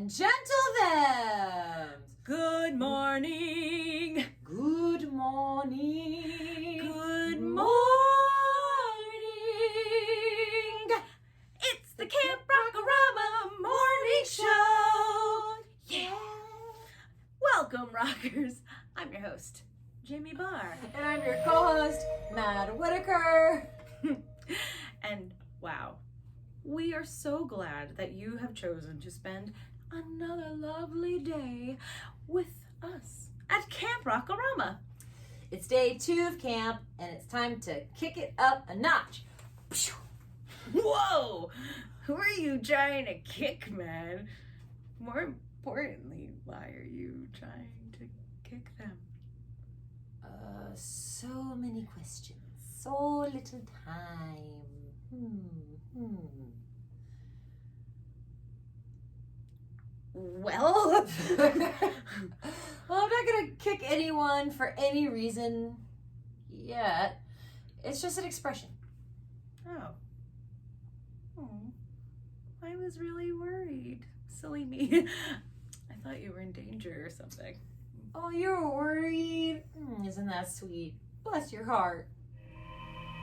and gentle thems. Good morning. Good morning. Good morning. It's the Camp Rama morning show. Yeah. Welcome, rockers. I'm your host, Jamie Barr. And I'm your co-host, Matt Whitaker. And wow, we are so glad that you have chosen to spend another lovely day with us at Camp Rama. It's day 2 of camp, and it's time to kick it up a notch. Whoa! Who are you trying to kick, man? More importantly, why are you trying to kick them? So many questions. So little time. Well, Well, I'm not going to kick anyone for any reason yet. It's just an expression. oh. I was really worried. Silly me. I thought you were in danger or something. Oh, you're worried? Isn't that sweet? Bless your heart.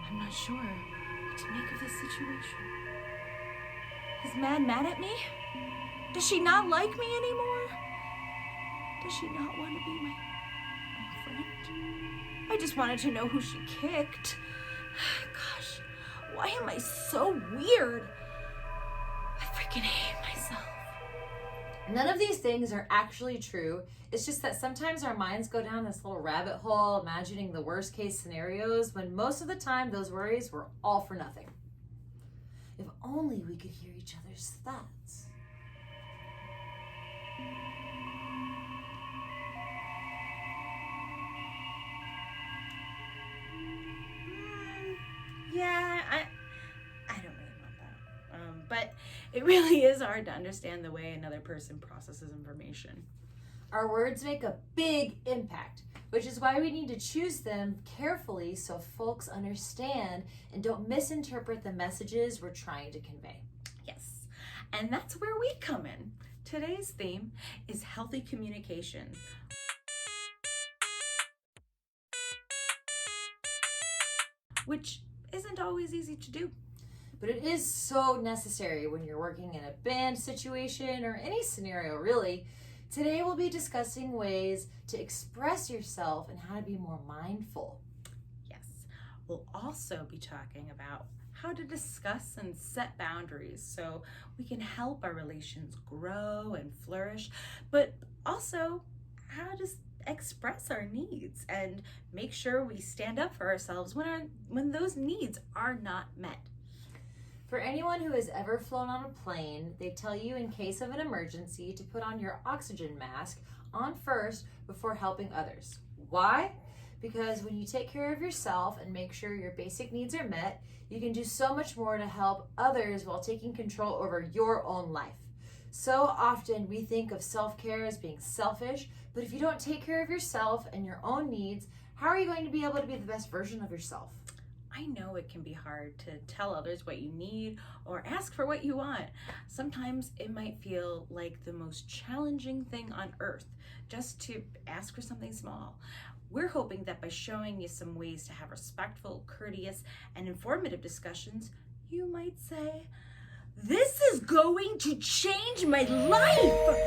I'm not sure what to make of this situation. Is Mad at me? Does she not like me anymore? Does she not want to be my friend? I just wanted to know who she kicked. Gosh, why am I so weird? I freaking hate myself. None of these things are actually true. It's just that sometimes our minds go down this little rabbit hole, imagining the worst case scenarios, when most of the time those worries were all for nothing. If only we could hear each other's thoughts. Yeah, I don't really want that. But it really is hard to understand the way another person processes information. Our words make a big impact, which is why we need to choose them carefully so folks understand and don't misinterpret the messages we're trying to convey. Yes, and that's where we come in. Today's theme is healthy communication. Which isn't always easy to do. But it is so necessary when you're working in a band situation or any scenario, really. Today we'll be discussing ways to express yourself and how to be more mindful. Yes, we'll also be talking about how to discuss and set boundaries so we can help our relations grow and flourish, but also how to express our needs and make sure we stand up for ourselves when those needs are not met. For anyone who has ever flown on a plane, they tell you in case of an emergency to put on your oxygen mask on first before helping others. Why? Because when you take care of yourself and make sure your basic needs are met, you can do so much more to help others while taking control over your own life. So often we think of self-care as being selfish, but if you don't take care of yourself and your own needs, how are you going to be able to be the best version of yourself? I know it can be hard to tell others what you need or ask for what you want. Sometimes it might feel like the most challenging thing on earth just to ask for something small. We're hoping that by showing you some ways to have respectful, courteous, and informative discussions, you might say, "This is going to change my life!"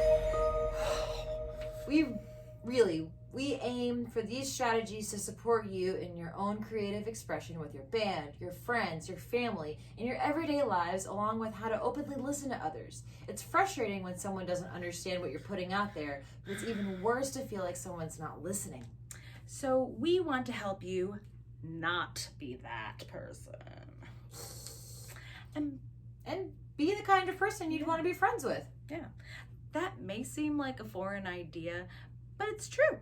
We aim for these strategies to support you in your own creative expression with your band, your friends, your family, and your everyday lives, along with how to openly listen to others. It's frustrating when someone doesn't understand what you're putting out there, but it's even worse to feel like someone's not listening. So we want to help you not be that person. And be the kind of person you'd want to be friends with. Yeah, that may seem like a foreign idea, but it's true.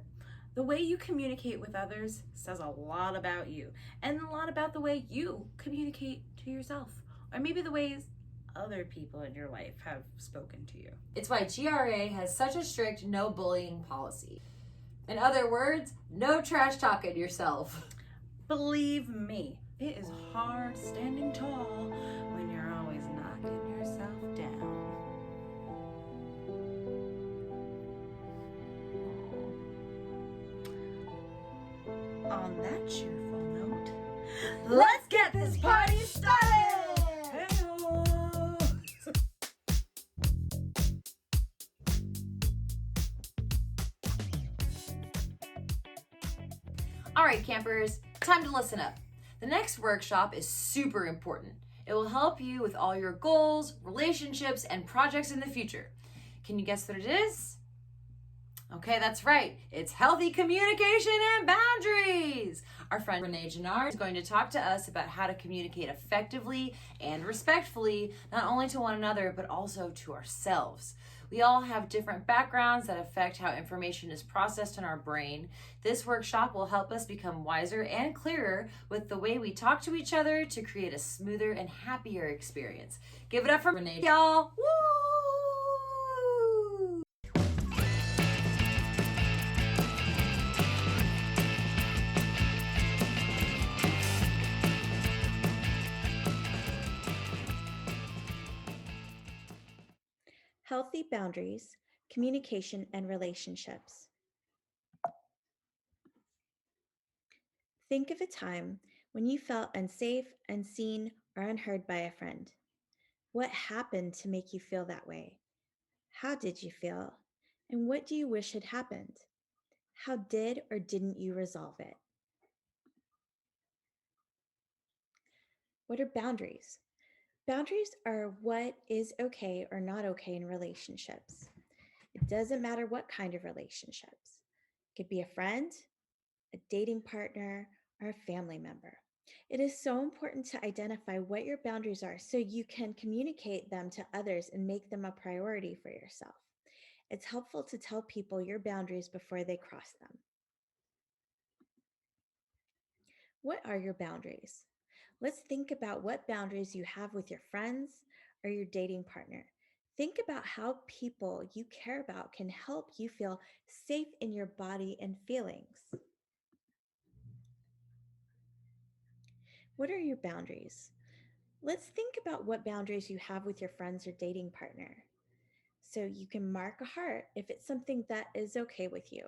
The way you communicate with others says a lot about you and a lot about the way you communicate to yourself, or maybe the ways other people in your life have spoken to you. It's why GRA has such a strict no bullying policy. In other words, no trash talking yourself. Believe me, it is hard standing tall when you're always knocking yourself down. on that cheerful note, Let's get this party started! All right, campers, time to listen up. The next workshop is super important. It will help you with all your goals, relationships, and projects in the future. Can you guess what it is? Okay, that's right. It's healthy communication and boundaries. Our friend Renee Jannard is going to talk to us about how to communicate effectively and respectfully, not only to one another, but also to ourselves. We all have different backgrounds that affect how information is processed in our brain. This workshop will help us become wiser and clearer with the way we talk to each other to create a smoother and happier experience. Give it up for Renee, y'all. Woo! Healthy boundaries, communication, and relationships. Think of a time when you felt unsafe, unseen, or unheard by a friend. What happened to make you feel that way? How did you feel? And what do you wish had happened? How did or didn't you resolve it? What are boundaries? Boundaries are what is okay or not okay in relationships. It doesn't matter what kind of relationships. It could be a friend, a dating partner, or a family member. It is so important to identify what your boundaries are so you can communicate them to others and make them a priority for yourself. It's helpful to tell people your boundaries before they cross them. What are your boundaries? Let's think about what boundaries you have with your friends or your dating partner. Think about how people you care about can help you feel safe in your body and feelings. What are your boundaries? Let's think about what boundaries you have with your friends or dating partner. So you can mark a heart if it's something that is okay with you,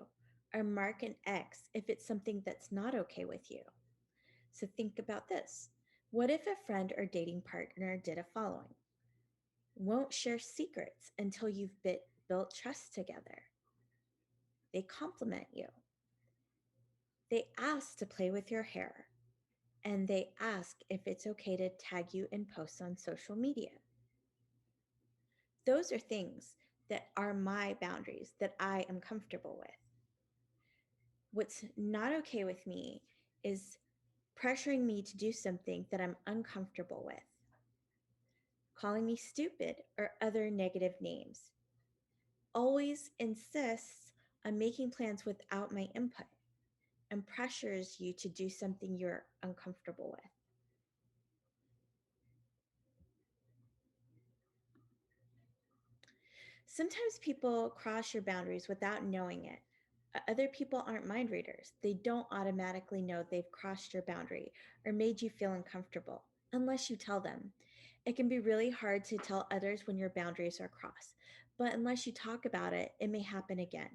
or mark an X if it's something that's not okay with you. So think about this. What if a friend or dating partner did a following? Won't share secrets until you've built trust together. They compliment you. They ask to play with your hair. And they ask if it's okay to tag you in posts on social media. Those are things that are my boundaries that I am comfortable with. What's not okay with me is pressuring me to do something that I'm uncomfortable with, calling me stupid or other negative names, always insists on making plans without my input, and pressures you to do something you're uncomfortable with. Sometimes people cross your boundaries without knowing it. Other people aren't mind readers. They don't automatically know they've crossed your boundary or made you feel uncomfortable unless you tell them. It can be really hard to tell others when your boundaries are crossed, but unless you talk about it, it may happen again.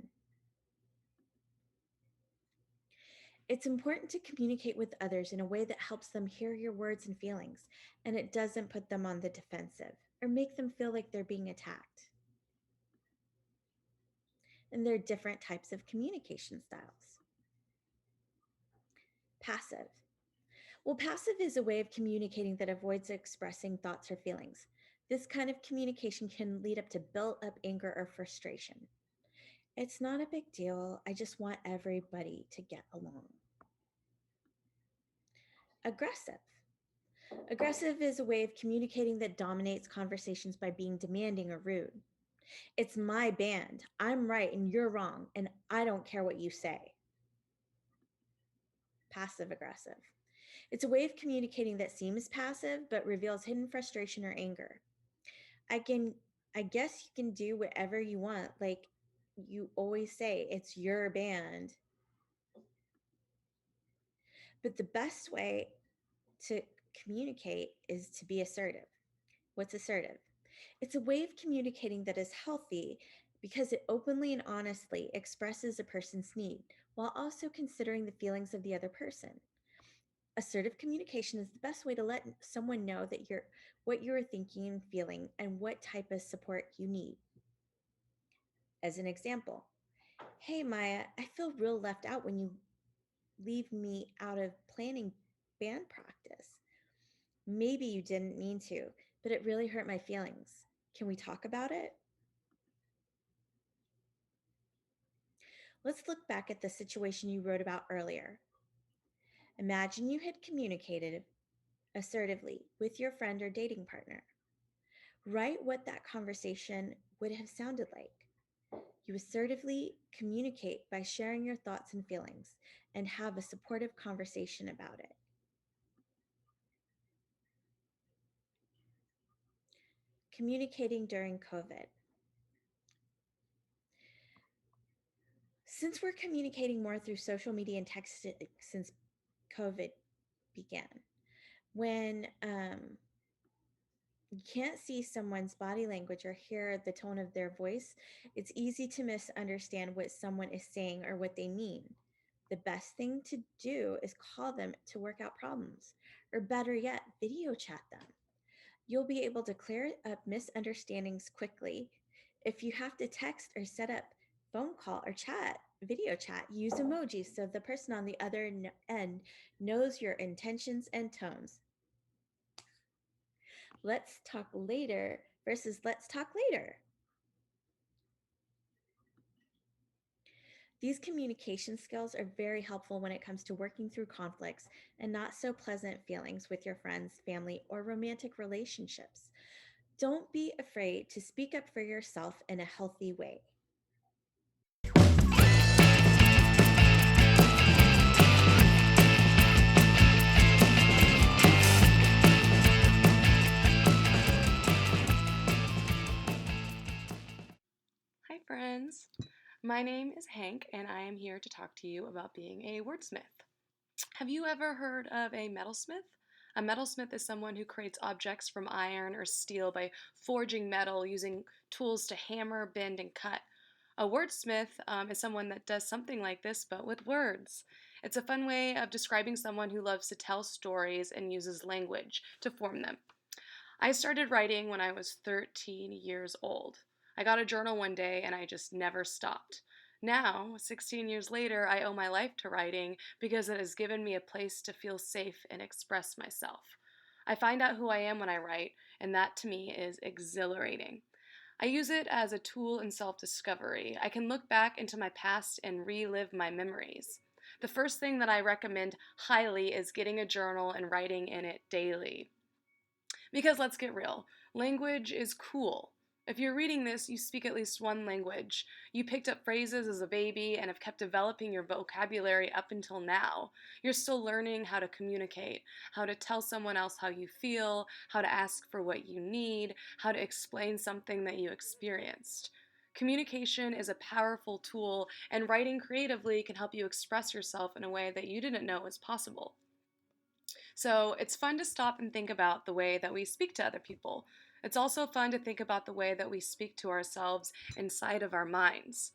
It's important to communicate with others in a way that helps them hear your words and feelings, and it doesn't put them on the defensive or make them feel like they're being attacked. And there are different types of communication styles. Passive. Well, passive is a way of communicating that avoids expressing thoughts or feelings. This kind of communication can lead up to built up anger or frustration. It's not a big deal. I just want everybody to get along. Aggressive. Aggressive is a way of communicating that dominates conversations by being demanding or rude. It's my band. I'm right and you're wrong, and I don't care what you say. Passive aggressive. It's a way of communicating that seems passive but reveals hidden frustration or anger. I can I guess you can do whatever you want. Like you always say, it's your band. But the best way to communicate is to be assertive. What's assertive? It's a way of communicating that is healthy because it openly and honestly expresses a person's need while also considering the feelings of the other person. Assertive communication is the best way to let someone know that you're what you are thinking and feeling and what type of support you need. As an example, hey Maya, I feel real left out when you leave me out of planning band practice. Maybe you didn't mean to, but it really hurt my feelings. Can we talk about it? Let's look back at the situation you wrote about earlier. Imagine you had communicated assertively with your friend or dating partner. Write what that conversation would have sounded like. You assertively communicate by sharing your thoughts and feelings and have a supportive conversation about it. Communicating during COVID. Since we're communicating more through social media and text since COVID began, when you can't see someone's body language or hear the tone of their voice, it's easy to misunderstand what someone is saying or what they mean. The best thing to do is call them to work out problems, or better yet, video chat them. You'll be able to clear up misunderstandings quickly. If you have to text or set up phone call or chat, video chat, use emojis so the person on the other end knows your intentions and tones. Let's talk later versus let's talk later. These communication skills are very helpful when it comes to working through conflicts and not so pleasant feelings with your friends, family, or romantic relationships. Don't be afraid to speak up for yourself in a healthy way. Hi, friends. My name is Hank, and I am here to talk to you about being a wordsmith. Have you ever heard of a metalsmith? A metalsmith is someone who creates objects from iron or steel by forging metal using tools to hammer, bend, and cut. A wordsmith is someone that does something like this, but with words. It's a fun way of describing someone who loves to tell stories and uses language to form them. I started writing when I was 13 years old. I got a journal one day and I just never stopped. Now, 16 years later, I owe my life to writing because it has given me a place to feel safe and express myself. I find out who I am when I write, and that to me is exhilarating. I use it as a tool in self discovery. I can look back into my past and relive my memories. The first thing that I recommend highly is getting a journal and writing in it daily. Because let's get real, language is cool. If you're reading this, you speak at least one language. You picked up phrases as a baby and have kept developing your vocabulary up until now. You're still learning how to communicate, how to tell someone else how you feel, how to ask for what you need, how to explain something that you experienced. Communication is a powerful tool, and writing creatively can help you express yourself in a way that you didn't know was possible. So it's fun to stop and think about the way that we speak to other people. It's also fun to think about the way that we speak to ourselves inside of our minds.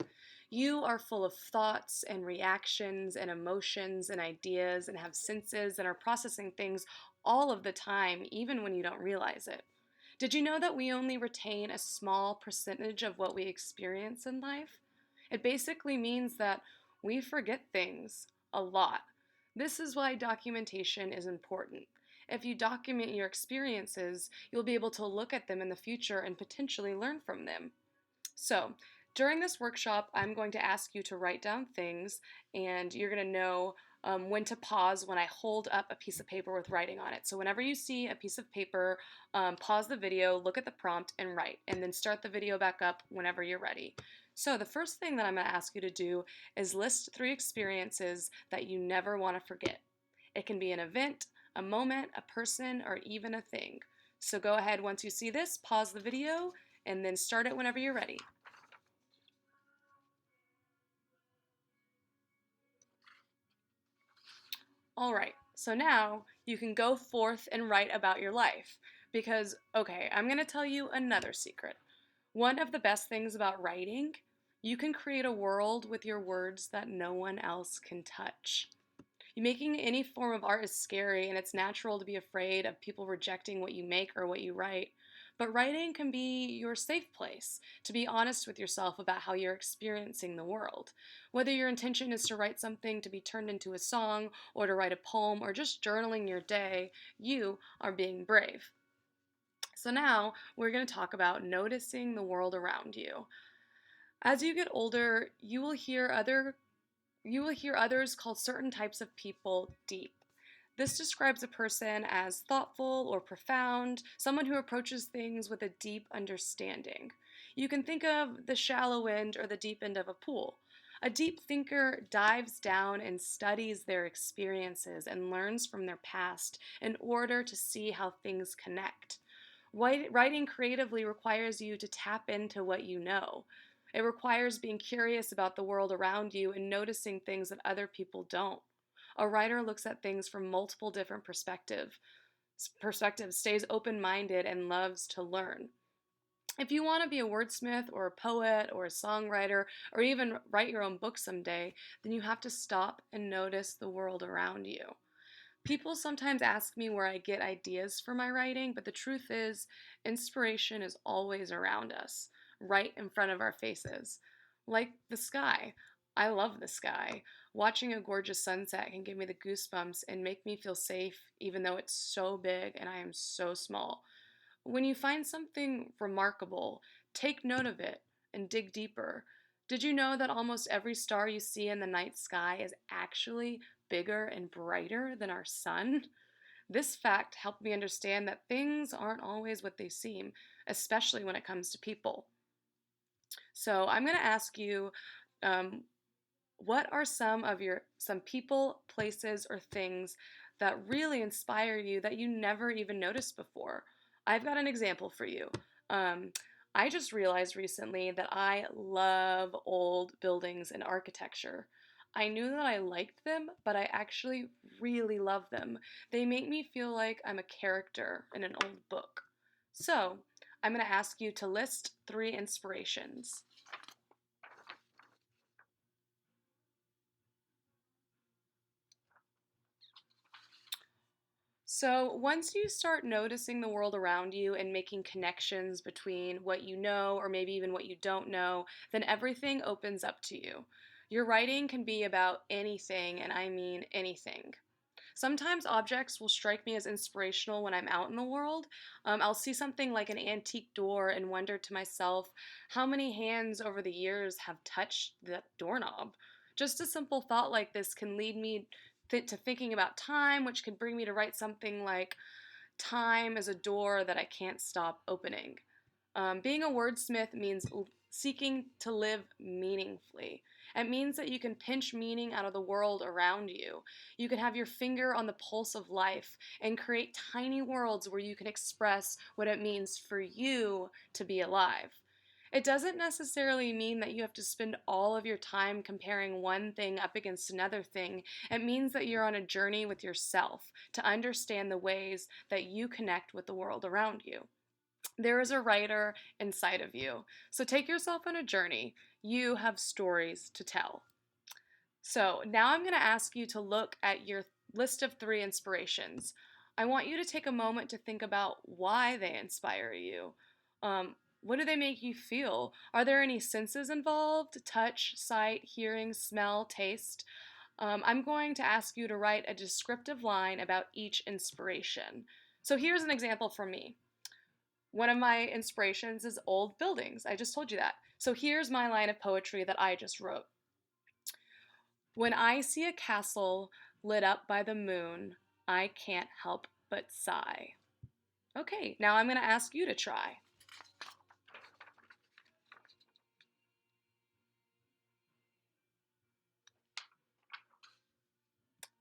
You are full of thoughts and reactions and emotions and ideas and have senses and are processing things all of the time, even when you don't realize it. Did you know that we only retain a small percentage of what we experience in life? It basically means that we forget things a lot. This is why documentation is important. If you document your experiences, you'll be able to look at them in the future and potentially learn from them. So, during this workshop, I'm going to ask you to write down things, and you're going to know when to pause when I hold up a piece of paper with writing on it. So, whenever you see a piece of paper, pause the video, look at the prompt, and write, and then start the video back up whenever you're ready. So, the first thing that I'm going to ask you to do is list 3 experiences that you never want to forget. It can be an event, a moment, a person, or even a thing. So, go ahead once you see this, pause the video, and then start it whenever you're ready. All right, so now you can go forth and write about your life. Because, okay, I'm going to tell you another secret. One of the best things about writing, you can create a world with your words that no one else can touch. Making any form of art is scary, and it's natural to be afraid of people rejecting what you make or what you write. But writing can be your safe place to be honest with yourself about how you're experiencing the world. Whether your intention is to write something to be turned into a song, or to write a poem, or just journaling your day, you are being brave. So now we're going to talk about noticing the world around you. As you get older, you will hear others call certain types of people deep. This describes a person as thoughtful or profound, someone who approaches things with a deep understanding. You can think of the shallow end or the deep end of a pool. A deep thinker dives down and studies their experiences and learns from their past in order to see how things connect. Writing creatively requires you to tap into what you know. It requires being curious about the world around you and noticing things that other people don't. A writer looks at things from multiple different perspectives, stays open-minded, and loves to learn. If you want to be a wordsmith or a poet or a songwriter or even write your own book someday, then you have to stop and notice the world around you. People sometimes ask me where I get ideas for my writing, but the truth is, inspiration is always around us, right in front of our faces. Like the sky. I love the sky. Watching a gorgeous sunset can give me the goosebumps and make me feel safe, even though it's so big and I am so small. When you find something remarkable, take note of it and dig deeper. Did you know that almost every star you see in the night sky is actually bigger and brighter than our sun? This fact helped me understand that things aren't always what they seem, especially when it comes to people. So I'm going to ask you, um, what are some people, places, or things that really inspire you that you never even noticed before? I've got an example for you. Um, I just realized recently that I love old buildings and architecture. I knew that I liked them, but I actually really love them. They make me feel like I'm a character in an old book. So, I'm going to ask you to list 3 inspirations. So, once you start noticing the world around you and making connections between what you know or maybe even what you don't know, then everything opens up to you. Your writing can be about anything, and I mean anything. Sometimes objects will strike me as inspirational when I'm out in the world. I'll see something like an antique door and wonder to myself how many hands over the years have touched the doorknob. Just a simple thought like this can lead me to thinking about time, which could bring me to write something like, "Time is a door that I can't stop opening." Being a wordsmith means seeking to live meaningfully. It means that you can pinch meaning out of the world around you. You can have your finger on the pulse of life and create tiny worlds where you can express what it means for you to be alive. It doesn't necessarily mean that you have to spend all of your time comparing one thing up against another thing. It means that you're on a journey with yourself to understand the ways that you connect with the world around you. There is a writer inside of you. So take yourself on a journey. You have stories to tell. So now I'm going to ask you to look at your list of 3 inspirations. I want you to take a moment to think about why they inspire you. What do they make you feel? Are there any senses involved? Touch, sight, hearing, smell, taste? I'm going to ask you to write a descriptive line about each inspiration. So here's an example from me. One of my inspirations is old buildings. I just told you that. So here's my line of poetry that I just wrote. When I see a castle lit up by the moon, I can't help but sigh. Okay, now I'm going to ask you to try.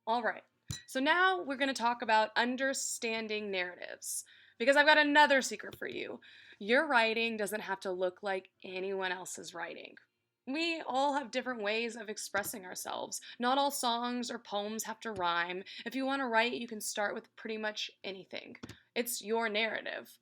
All right, so now we're going to talk about understanding narratives, because I've got another secret for you. Your writing doesn't have to look like anyone else's writing. We all have different ways of expressing ourselves. Not all songs or poems have to rhyme. If you want to write, you can start with pretty much anything. It's your narrative.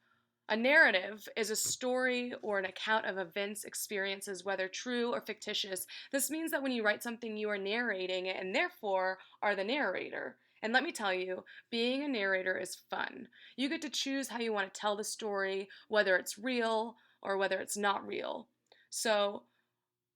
A narrative is a story or an account of events, experiences, whether true or fictitious. This means that when you write something, you are narrating it and therefore are the narrator. And let me tell you, being a narrator is fun. You get to choose how you want to tell the story, whether it's real or whether it's not real. So,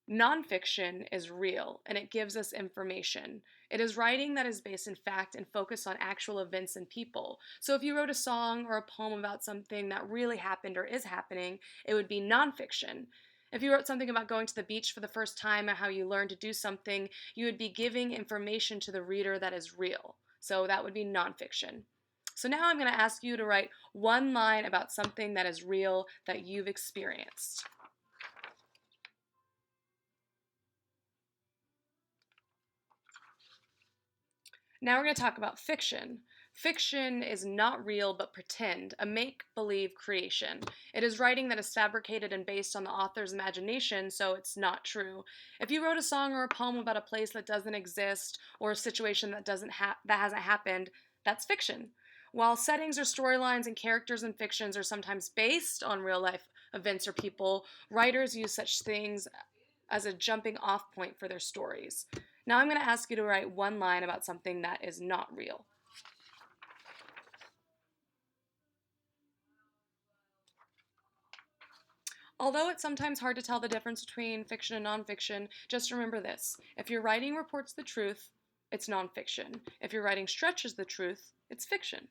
nonfiction is real and it gives us information. It is writing that is based in fact and focused on actual events and people. So if you wrote a song or a poem about something that really happened or is happening, it would be nonfiction. If you wrote something about going to the beach for the first time and how you learned to do something, you would be giving information to the reader that is real. So that would be nonfiction. So now I'm going to ask you to write one line about something that is real that you've experienced. Now we're going to talk about fiction. Fiction is not real but pretend, a make-believe creation. It is writing that is fabricated and based on the author's imagination, so it's not true. If you wrote a song or a poem about a place that doesn't exist or a situation that hasn't happened, that's fiction. While settings or storylines and characters in fictions are sometimes based on real-life events or people, writers use such things as a jumping off point for their stories. Now I'm going to ask you to write one line about something that is not real. Although it's sometimes hard to tell the difference between fiction and nonfiction, just remember this. If your writing reports the truth, it's nonfiction. If your writing stretches the truth, it's fiction.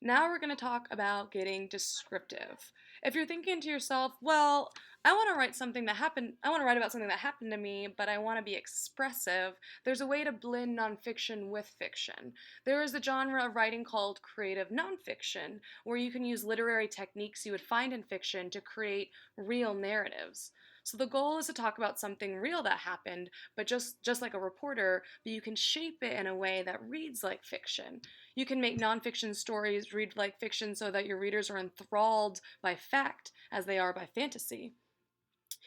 Now we're going to talk about getting descriptive. If you're thinking to yourself, well, I want to write about something that happened to me, but I want to be expressive, there's a way to blend nonfiction with fiction. There is a genre of writing called creative nonfiction, where you can use literary techniques you would find in fiction to create real narratives. So the goal is to talk about something real that happened, but just like a reporter, but you can shape it in a way that reads like fiction. You can make nonfiction stories read like fiction so that your readers are enthralled by fact as they are by fantasy.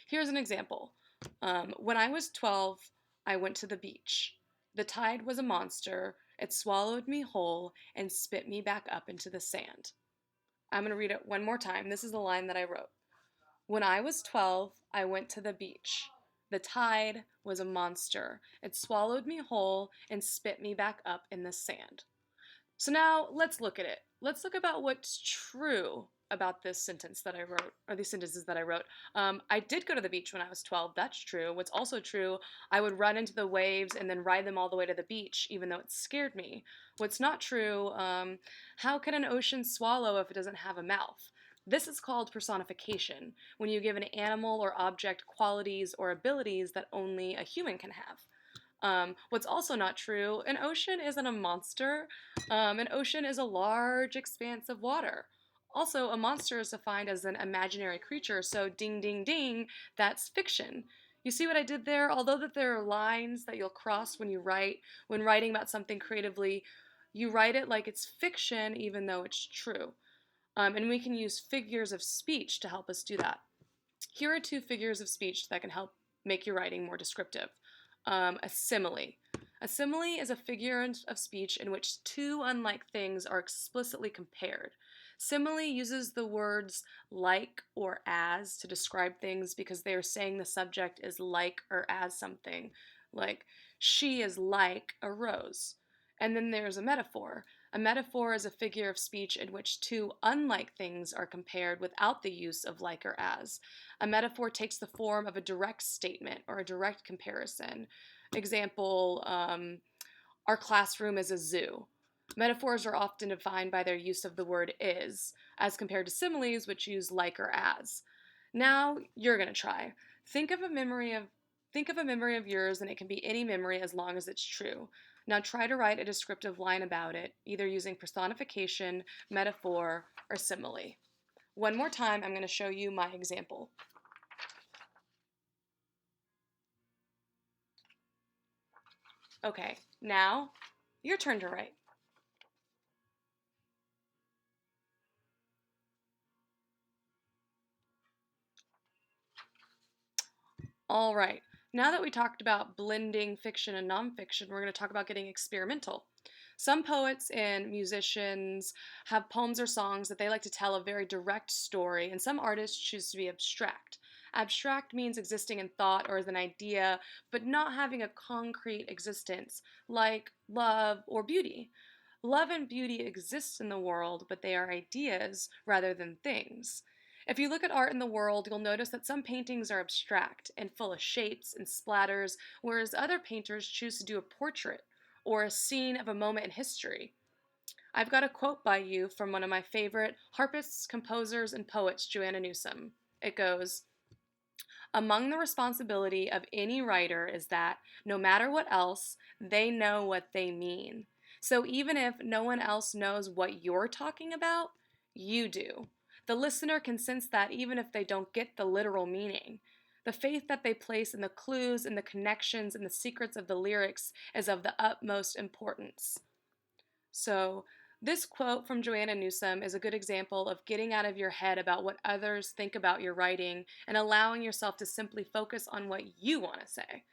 Here's an example. When I was 12, I went to the beach. The tide was a monster. It swallowed me whole and spit me back up into the sand. I'm going to read it one more time. This is the line that I wrote. When I was 12, I went to the beach. The tide was a monster. It swallowed me whole and spit me back up in the sand. So now let's look at it. Let's look about what's true about this sentence that I wrote, or these sentences that I wrote. I did go to the beach when I was 12. That's true. What's also true, I would run into the waves and then ride them all the way to the beach, even though it scared me. What's not true, how can an ocean swallow if it doesn't have a mouth? This is called personification, when you give an animal or object qualities or abilities that only a human can have. What's also not true, an ocean isn't a monster. An ocean is a large expanse of water. Also, a monster is defined as an imaginary creature, so ding ding ding, that's fiction. You see what I did there? Although that there are lines that you'll cross when writing about something creatively, you write it like it's fiction even though it's true. And we can use figures of speech to help us do that. Here are two figures of speech that can help make your writing more descriptive. A simile. A simile is a figure of speech in which two unlike things are explicitly compared. Simile uses the words like or as to describe things because they are saying the subject is like or as something. Like, she is like a rose. And then there's a metaphor. A metaphor is a figure of speech in which two unlike things are compared without the use of like or as. A metaphor takes the form of a direct statement or a direct comparison. Example, our classroom is a zoo. Metaphors are often defined by their use of the word is, as compared to similes, which use like or as. Now you're going to try. Think of a memory of yours, and it can be any memory as long as it's true. Now try to write a descriptive line about it, either using personification, metaphor, or simile. One more time, I'm going to show you my example. Okay, now your turn to write. All right, now that we talked about blending fiction and nonfiction, we're going to talk about getting experimental. Some poets and musicians have poems or songs that they like to tell a very direct story, and some artists choose to be abstract. Abstract means existing in thought or as an idea, but not having a concrete existence, like love or beauty. Love and beauty exist in the world, but they are ideas rather than things. If you look at art in the world, you'll notice that some paintings are abstract and full of shapes and splatters, whereas other painters choose to do a portrait or a scene of a moment in history. I've got a quote by you from one of my favorite harpists, composers, and poets, Joanna Newsom. It goes, among the responsibility of any writer is that, no matter what else, they know what they mean. So even if no one else knows what you're talking about, you do. The listener can sense that even if they don't get the literal meaning. The faith that they place in the clues and the connections and the secrets of the lyrics is of the utmost importance. So, this quote from Joanna Newsom is a good example of getting out of your head about what others think about your writing and allowing yourself to simply focus on what you want to say.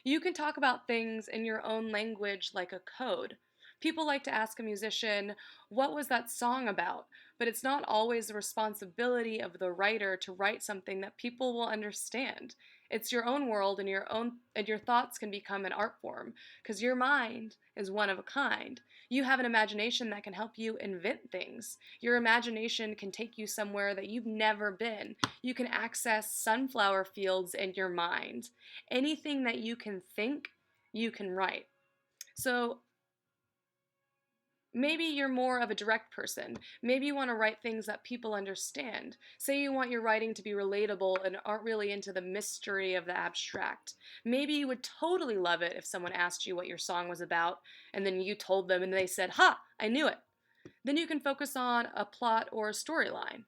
You can talk about things in your own language like a code. People like to ask a musician, what was that song about? But it's not always the responsibility of the writer to write something that people will understand. It's your own world and your thoughts can become an art form because your mind is one of a kind. You have an imagination that can help you invent things. Your imagination can take you somewhere that you've never been. You can access sunflower fields in your mind. Anything that you can think, you can write. So maybe you're more of a direct person. Maybe you want to write things that people understand. Say you want your writing to be relatable and aren't really into the mystery of the abstract. Maybe you would totally love it if someone asked you what your song was about, and then you told them and they said, ha, I knew it. Then you can focus on a plot or a storyline.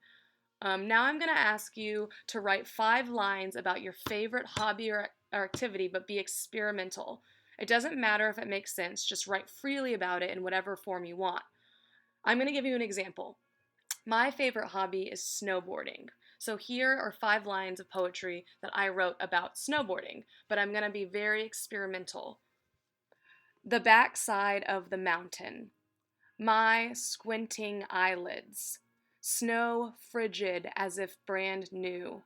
Now I'm going to ask you to write 5 lines about your favorite hobby or activity, but be experimental. It doesn't matter if it makes sense, just write freely about it in whatever form you want. I'm going to give you an example. My favorite hobby is snowboarding. So here are 5 lines of poetry that I wrote about snowboarding, but I'm going to be very experimental. The backside of the mountain. My squinting eyelids. Snow frigid as if brand new.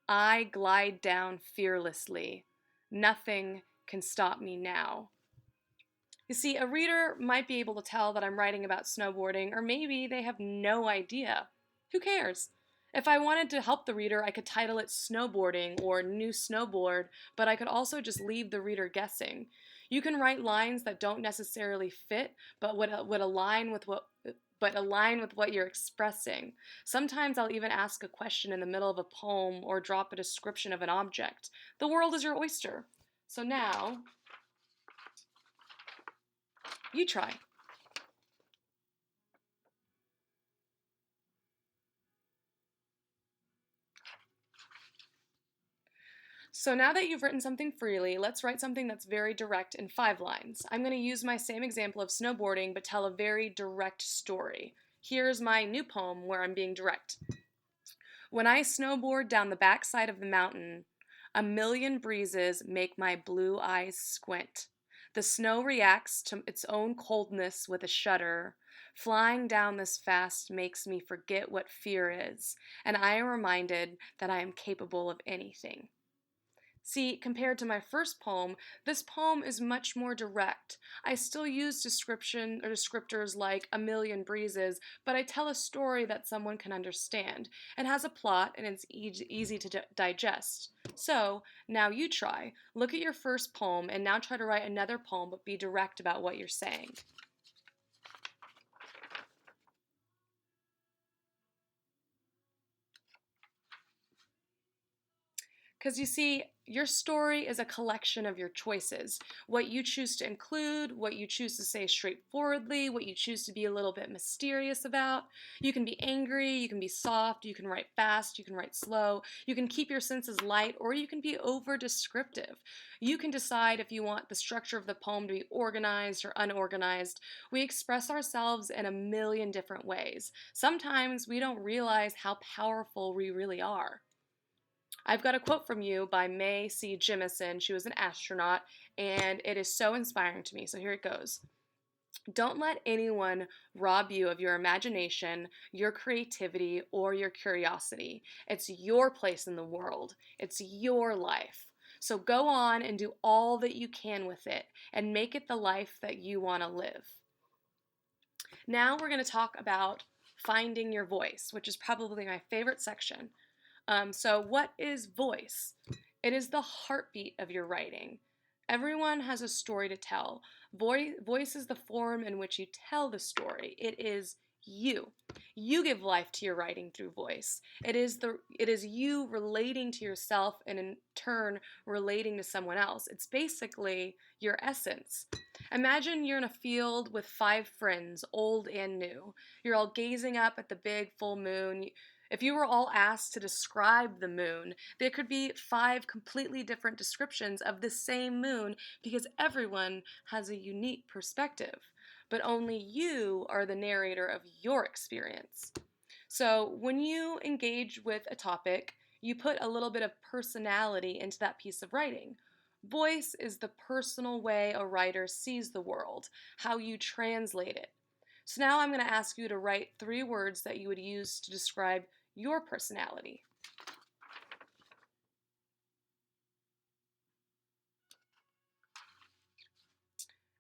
I glide down fearlessly. Nothing can stop me now. You see, a reader might be able to tell that I'm writing about snowboarding, or maybe they have no idea. Who cares? If I wanted to help the reader, I could title it Snowboarding or New Snowboard, but I could also just leave the reader guessing. You can write lines that don't necessarily fit, but would align with what you're expressing. Sometimes I'll even ask a question in the middle of a poem or drop a description of an object. The world is your oyster. So now, you try. So now that you've written something freely, let's write something that's very direct in 5 lines. I'm going to use my same example of snowboarding, but tell a very direct story. Here's my new poem where I'm being direct. When I snowboard down the backside of the mountain, a million breezes make my blue eyes squint. The snow reacts to its own coldness with a shudder. Flying down this fast makes me forget what fear is, and I am reminded that I am capable of anything. See, compared to my first poem, this poem is much more direct. I still use description or descriptors like a million breezes, but I tell a story that someone can understand. It has a plot and it's easy to digest. So, now you try. Look at your first poem and now try to write another poem, but be direct about what you're saying. Because you see, your story is a collection of your choices. What you choose to include, what you choose to say straightforwardly, what you choose to be a little bit mysterious about. You can be angry, you can be soft, you can write fast, you can write slow, you can keep your senses light, or you can be over descriptive. You can decide if you want the structure of the poem to be organized or unorganized. We express ourselves in a million different ways. Sometimes we don't realize how powerful we really are. I've got a quote from you by Mae C. Jemison. She was an astronaut, and it is so inspiring to me. So here it goes. Don't let anyone rob you of your imagination, your creativity, or your curiosity. It's your place in the world, it's your life. So go on and do all that you can with it and make it the life that you want to live. Now we're going to talk about finding your voice, which is probably my favorite section. So, what is voice? It is the heartbeat of your writing. Everyone has a story to tell. Voice is the form in which you tell the story. It is you. You give life to your writing through voice. It is you relating to yourself and in turn relating to someone else. It's basically your essence. Imagine you're in a field with 5 friends, old and new. You're all gazing up at the big full moon. If you were all asked to describe the moon, there could be 5 completely different descriptions of the same moon because everyone has a unique perspective. But only you are the narrator of your experience. So when you engage with a topic, you put a little bit of personality into that piece of writing. Voice is the personal way a writer sees the world, how you translate it. So now I'm going to ask you to write 3 words that you would use to describe your personality.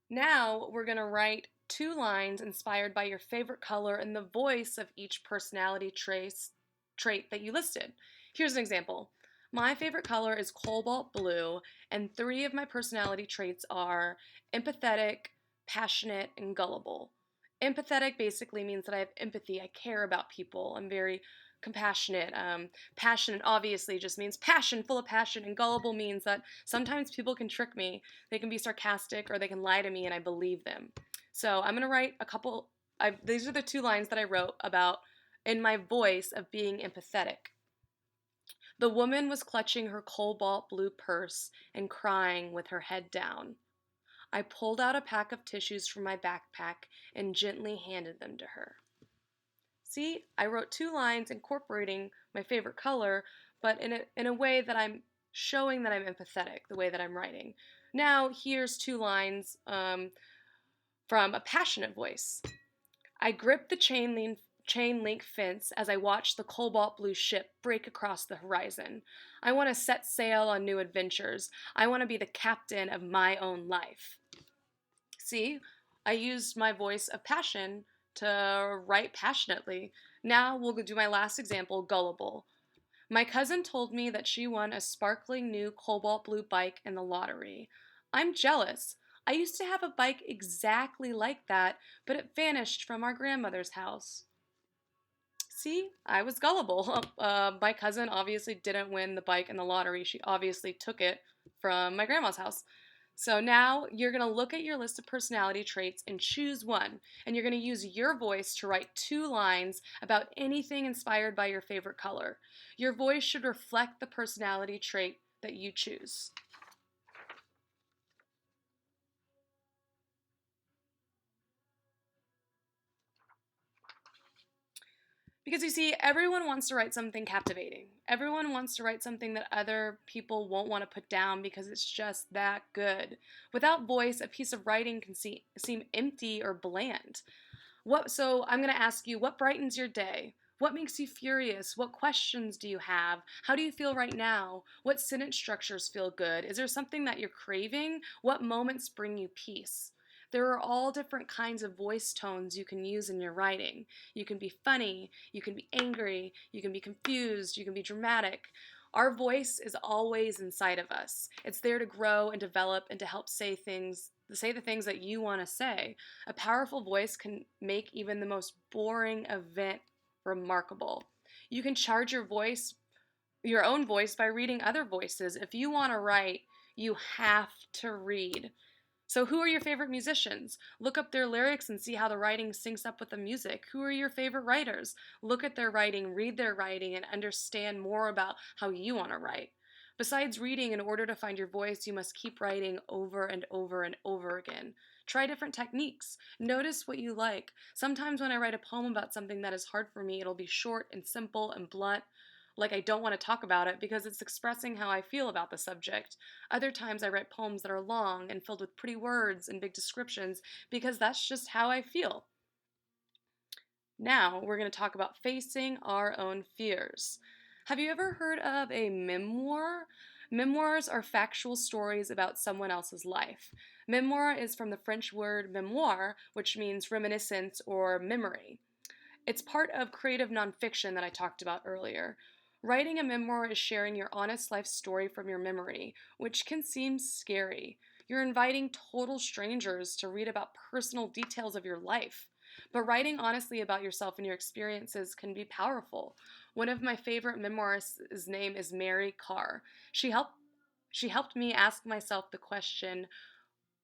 Now we're going to write 2 lines inspired by your favorite color and the voice of each personality trait that you listed. Here's an example. My favorite color is cobalt blue, and 3 of my personality traits are empathetic, passionate, and gullible. Empathetic basically means that I have empathy. I care about people. I'm very compassionate. Passionate obviously just means passion, full of passion, and gullible means that sometimes people can trick me. They can be sarcastic or they can lie to me and I believe them. So I'm going to write a couple. These are the 2 lines that I wrote about in my voice of being empathetic. The woman was clutching her cobalt blue purse and crying with her head down. I pulled out a pack of tissues from my backpack and gently handed them to her. See, I wrote 2 lines incorporating my favorite color, but in a way that I'm showing that I'm empathetic, the way that I'm writing. Now, here's 2 lines from a passionate voice. I gripped the chain link fence as I watched the cobalt blue ship break across the horizon. I want to set sail on new adventures. I want to be the captain of my own life. See, I used my voice of passion to write passionately. Now we'll do my last example, gullible. My cousin told me that she won a sparkling new cobalt blue bike in the lottery. I'm jealous. I used to have a bike exactly like that, but it vanished from our grandmother's house. See, I was gullible. My cousin obviously didn't win the bike in the lottery. She obviously took it from my grandma's house. So now you're going to look at your list of personality traits and choose one. And you're going to use your voice to write 2 lines about anything inspired by your favorite color. Your voice should reflect the personality trait that you choose. Because you see, everyone wants to write something captivating. Everyone wants to write something that other people won't want to put down because it's just that good. Without voice, a piece of writing can seem empty or bland. So I'm going to ask you, what brightens your day? What makes you furious? What questions do you have? How do you feel right now? What sentence structures feel good? Is there something that you're craving? What moments bring you peace? There are all different kinds of voice tones you can use in your writing. You can be funny, you can be angry, you can be confused, you can be dramatic. Our voice is always inside of us. It's there to grow and develop and to help say the things that you want to say. A powerful voice can make even the most boring event remarkable. You can charge your own voice by reading other voices. If you want to write, you have to read. So who are your favorite musicians? Look up their lyrics and see how the writing syncs up with the music. Who are your favorite writers? Look at their writing, read their writing, and understand more about how you want to write. Besides reading, in order to find your voice, you must keep writing over and over and over again. Try different techniques. Notice what you like. Sometimes when I write a poem about something that is hard for me, it'll be short and simple and blunt. like I don't want to talk about it because it's expressing how I feel about the subject. Other times I write poems that are long and filled with pretty words and big descriptions because that's just how I feel. Now we're going to talk about facing our own fears. Have you ever heard of a memoir? Memoirs are factual stories about someone else's life. Memoir is from the French word mémoire, which means reminiscence or memory. It's part of creative nonfiction that I talked about earlier. Writing a memoir is sharing your honest life story from your memory, which can seem scary. You're inviting total strangers to read about personal details of your life. But writing honestly about yourself and your experiences can be powerful. One of my favorite memoirists' name is Mary Carr. She helped me ask myself the question,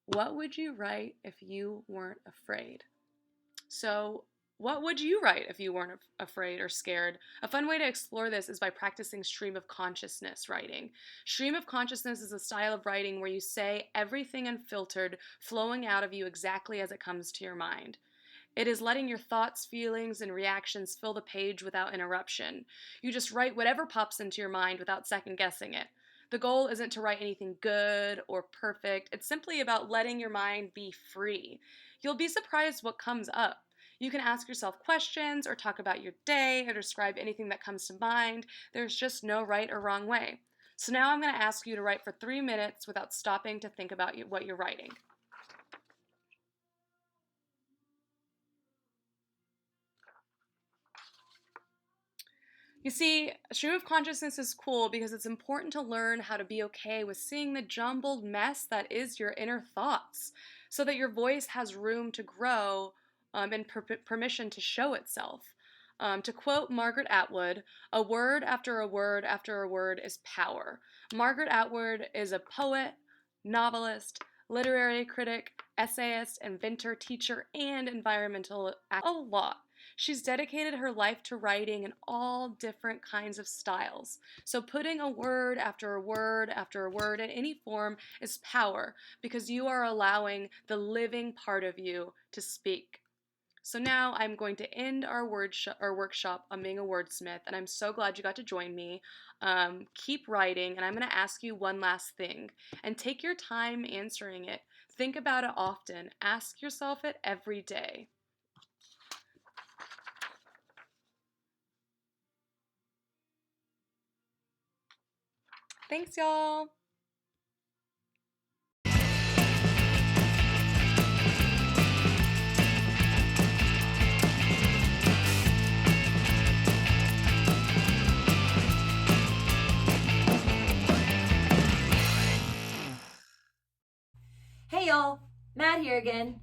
what would you write if you weren't afraid? So, what would you write if you weren't afraid or scared? A fun way to explore this is by practicing stream of consciousness writing. Stream of consciousness is a style of writing where you say everything unfiltered, flowing out of you exactly as it comes to your mind. It is letting your thoughts, feelings, and reactions fill the page without interruption. You just write whatever pops into your mind without second guessing it. The goal isn't to write anything good or perfect, it's simply about letting your mind be free. You'll be surprised what comes up. You can ask yourself questions or talk about your day or describe anything that comes to mind. There's just no right or wrong way. So now I'm going to ask you to write for 3 minutes without stopping to think about what you're writing. You see, stream of consciousness is cool because it's important to learn how to be okay with seeing the jumbled mess that is your inner thoughts so that your voice has room to grow and permission to show itself. To quote Margaret Atwood, a word after a word after a word is power. Margaret Atwood is a poet, novelist, literary critic, essayist, inventor, teacher, and environmental activist. A lot. She's dedicated her life to writing in all different kinds of styles. So putting a word after a word after a word in any form is power because you are allowing the living part of you to speak. So now I'm going to end our workshop on being a wordsmith, and I'm so glad you got to join me. Keep writing, and I'm going to ask you one last thing, and take your time answering it. Think about it often. Ask yourself it every day. Thanks, y'all. Hey y'all, Matt here again.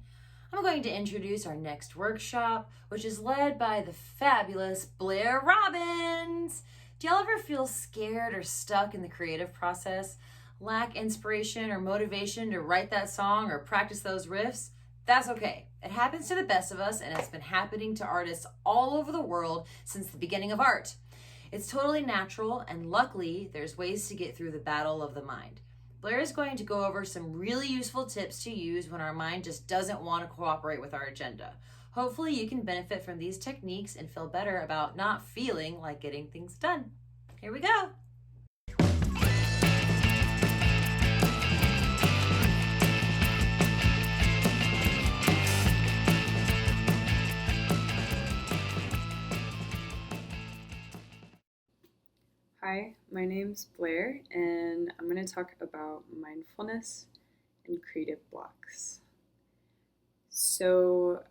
I'm going to introduce our next workshop, which is led by the fabulous Blair Robbins. Do y'all ever feel scared or stuck in the creative process? Lack inspiration or motivation to write that song or practice those riffs? That's okay. It happens to the best of us, and it's been happening to artists all over the world since the beginning of art. It's totally natural, and luckily, there's ways to get through the battle of the mind. Blair is going to go over some really useful tips to use when our mind just doesn't want to cooperate with our agenda. Hopefully you can benefit from these techniques and feel better about not feeling like getting things done. Here we go. Hi, my name's Blair, and I'm going to talk about mindfulness and creative blocks. So,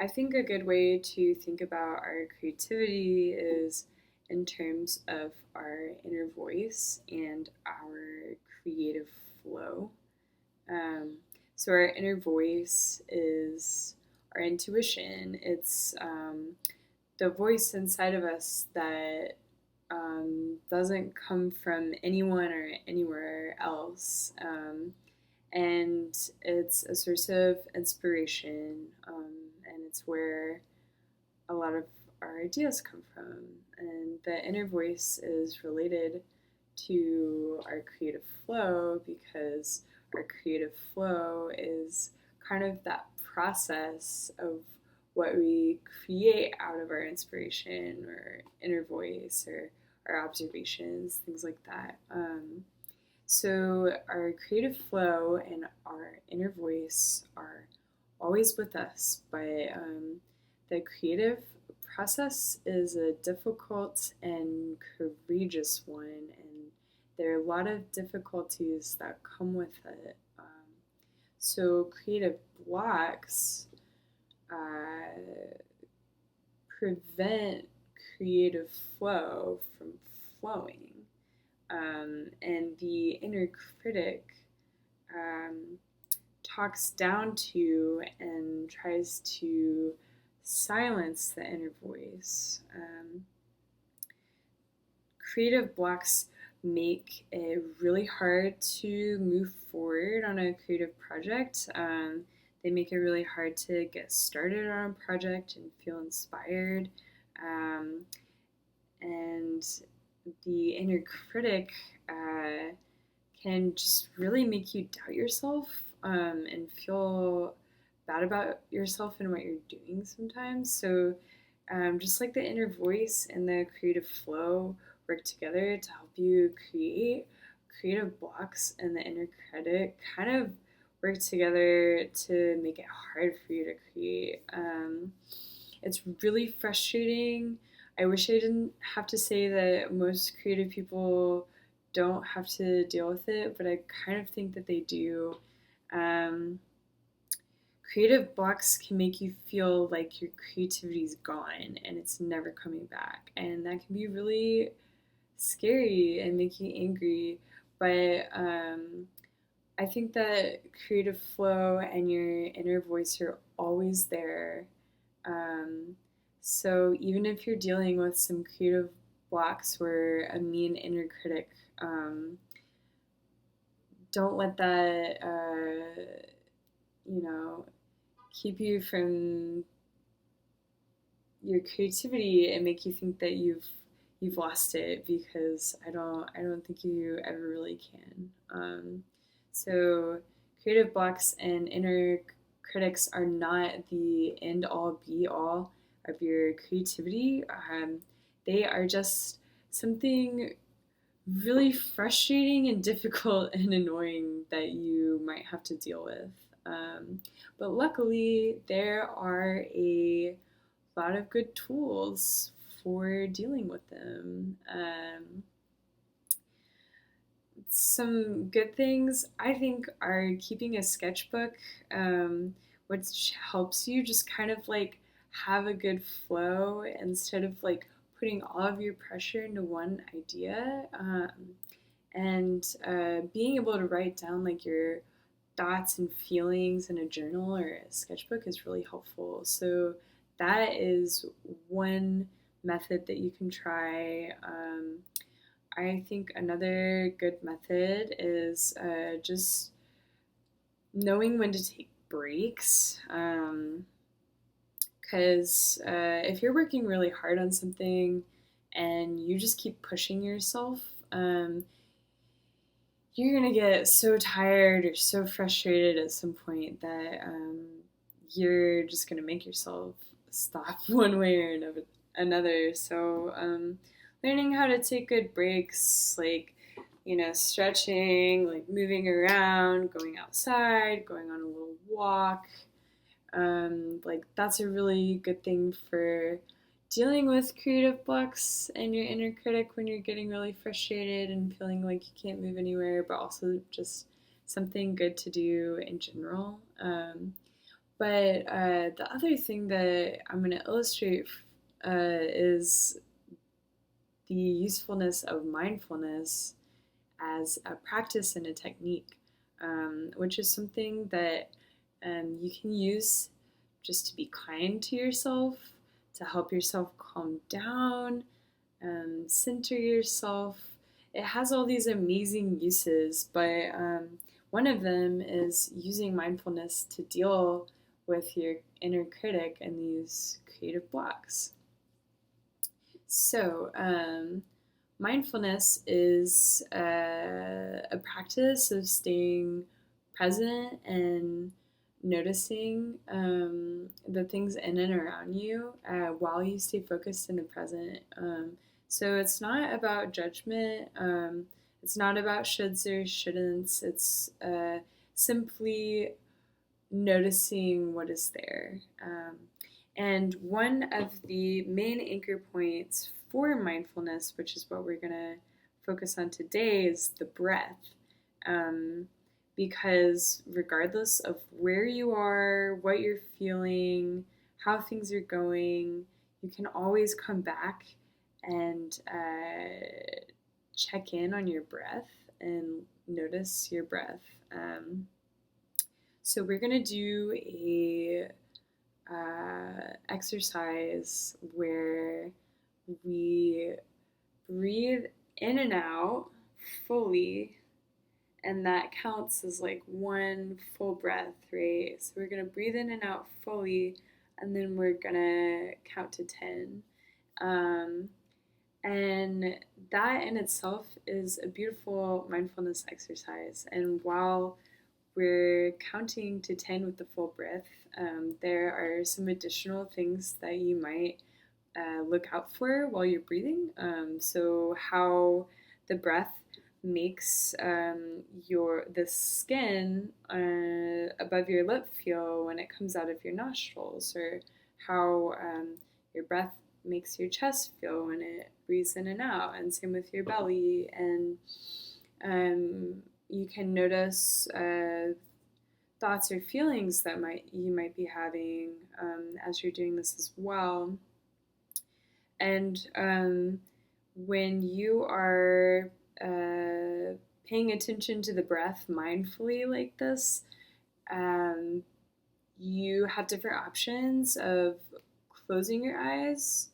I think a good way to think about our creativity is in terms of our inner voice and our creative flow. So, our inner voice is our intuition. It's the voice inside of us that doesn't come from anyone or anywhere else. And it's a source of inspiration, and it's where a lot of our ideas come from. And the inner voice is related to our creative flow because our creative flow is kind of that process of what we create out of our inspiration or inner voice or our observations, things like that. So our creative flow and our inner voice are always with us, but the creative process is a difficult and courageous one, and there are a lot of difficulties that come with it. So creative blocks prevent creative flow from flowing. And the inner critic talks down to and tries to silence the inner voice. Creative blocks make it really hard to move forward on a creative project. They make it really hard to get started on a project and feel inspired. And the inner critic can just really make you doubt yourself and feel bad about yourself and what you're doing sometimes. So, just like the inner voice and the creative flow work together to help you create, creative blocks and the inner critic kind of work together to make it hard for you to create. It's really frustrating. I wish I didn't have to say that most creative people don't have to deal with it, but I kind of think that they do. Um, Creative blocks can make you feel like your creativity's gone and it's never coming back, and that can be really scary and make you angry. But I think that creative flow and your inner voice are always there. Um, so even if you're dealing with some creative blocks where a mean inner critic, don't let that, you know, keep you from your creativity and make you think that you've lost it, because I don't think you ever really can. So creative blocks and inner critics are not the end all be all of your creativity. They are just something really frustrating and difficult and annoying that you might have to deal with. But luckily, there are a lot of good tools for dealing with them. Some good things I think are keeping a sketchbook, which helps you just kind of like have a good flow instead of like putting all of your pressure into one idea. And being able to write down like your thoughts and feelings in a journal or a sketchbook is really helpful. So that is one method that you can try. I think another good method is just knowing when to take breaks. Because if you're working really hard on something and you just keep pushing yourself, you're going to get so tired or so frustrated at some point that you're just going to make yourself stop one way or another. So, learning how to take good breaks, like, stretching, like moving around, going outside, going on a little walk, like that's a really good thing for dealing with creative blocks and your inner critic when you're getting really frustrated and feeling like you can't move anywhere, but also just something good to do in general. But the other thing that I'm going to illustrate is the usefulness of mindfulness as a practice and a technique, which is something that you can use just to be kind to yourself, to help yourself calm down, center yourself. It has all these amazing uses, but one of them is using mindfulness to deal with your inner critic and these creative blocks. So, mindfulness is a practice of staying present and noticing the things in and around you while you stay focused in the present. So it's not about judgment. It's not about shoulds or shouldn'ts. It's simply noticing what is there. And one of the main anchor points for mindfulness, which is what we're going to focus on today, is the breath. Because regardless of where you are, what you're feeling, how things are going, you can always come back and check in on your breath and notice your breath. So we're going to do a exercise where we breathe in and out fully, and that counts as like one full breath, right? So we're gonna breathe in and out fully, and then we're gonna count to 10. And that in itself is a beautiful mindfulness exercise. And while we're counting to 10 with the full breath, there are some additional things that you might look out for while you're breathing. So how the breath makes the skin above your lip feel when it comes out of your nostrils, or how your breath makes your chest feel when it breathes in and out, and same with your belly. And you can notice thoughts or feelings that you might be having as you're doing this as well. And when you are paying attention to the breath mindfully like this, you have different options of closing your eyes,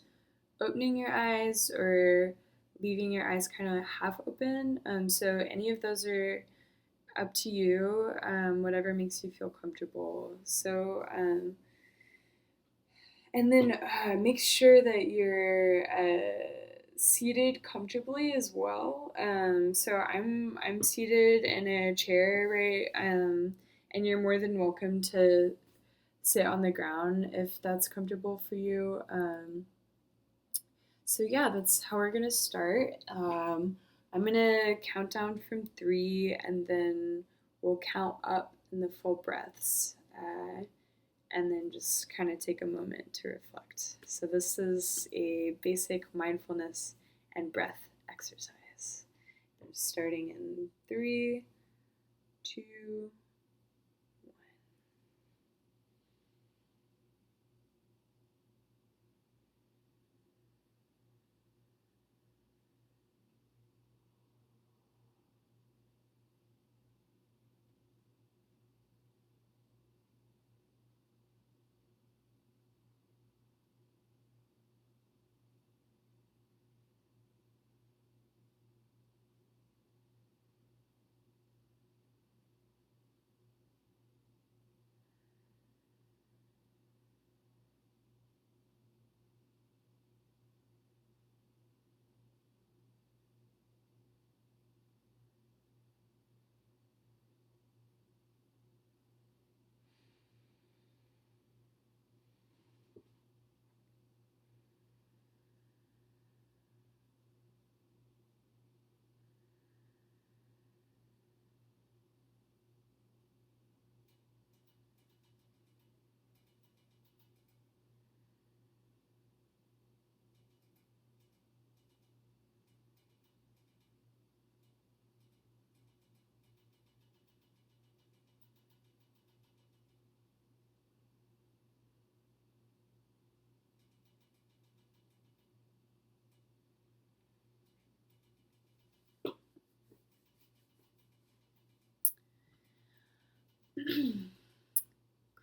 opening your eyes, or leaving your eyes kind of half open. So any of those are up to you, whatever makes you feel comfortable. So, and then make sure that you're seated comfortably as well. So I'm seated in a chair, right? And you're more than welcome to sit on the ground if that's comfortable for you. So yeah, that's how we're gonna start. I'm gonna count down from 3, and then we'll count up in the full breaths, and then just kind of take a moment to reflect. So this is a basic mindfulness and breath exercise. I'm starting in 3, 2, 1.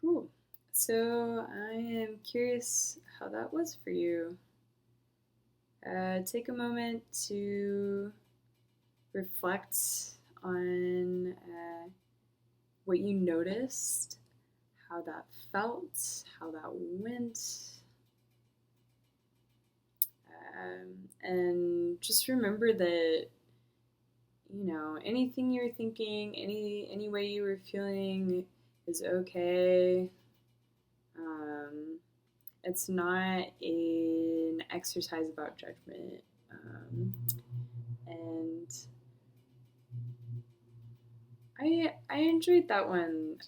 Cool. So I am curious how that was for you. Take a moment to reflect on what you noticed, how that felt, how that went. And just remember that, anything you were thinking, any way you were feeling, is okay. It's not an exercise about judgment. And I enjoyed that one.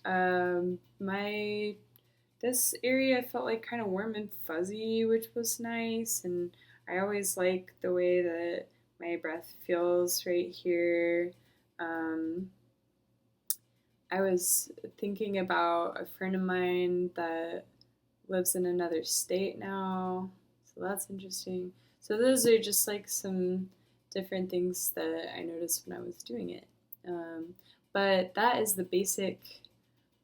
This area felt like kind of warm and fuzzy, which was nice, and I always like the way that my breath feels right here. I was thinking about a friend of mine that lives in another state now, so that's interesting. So those are just like some different things that I noticed when I was doing it. But that is the basic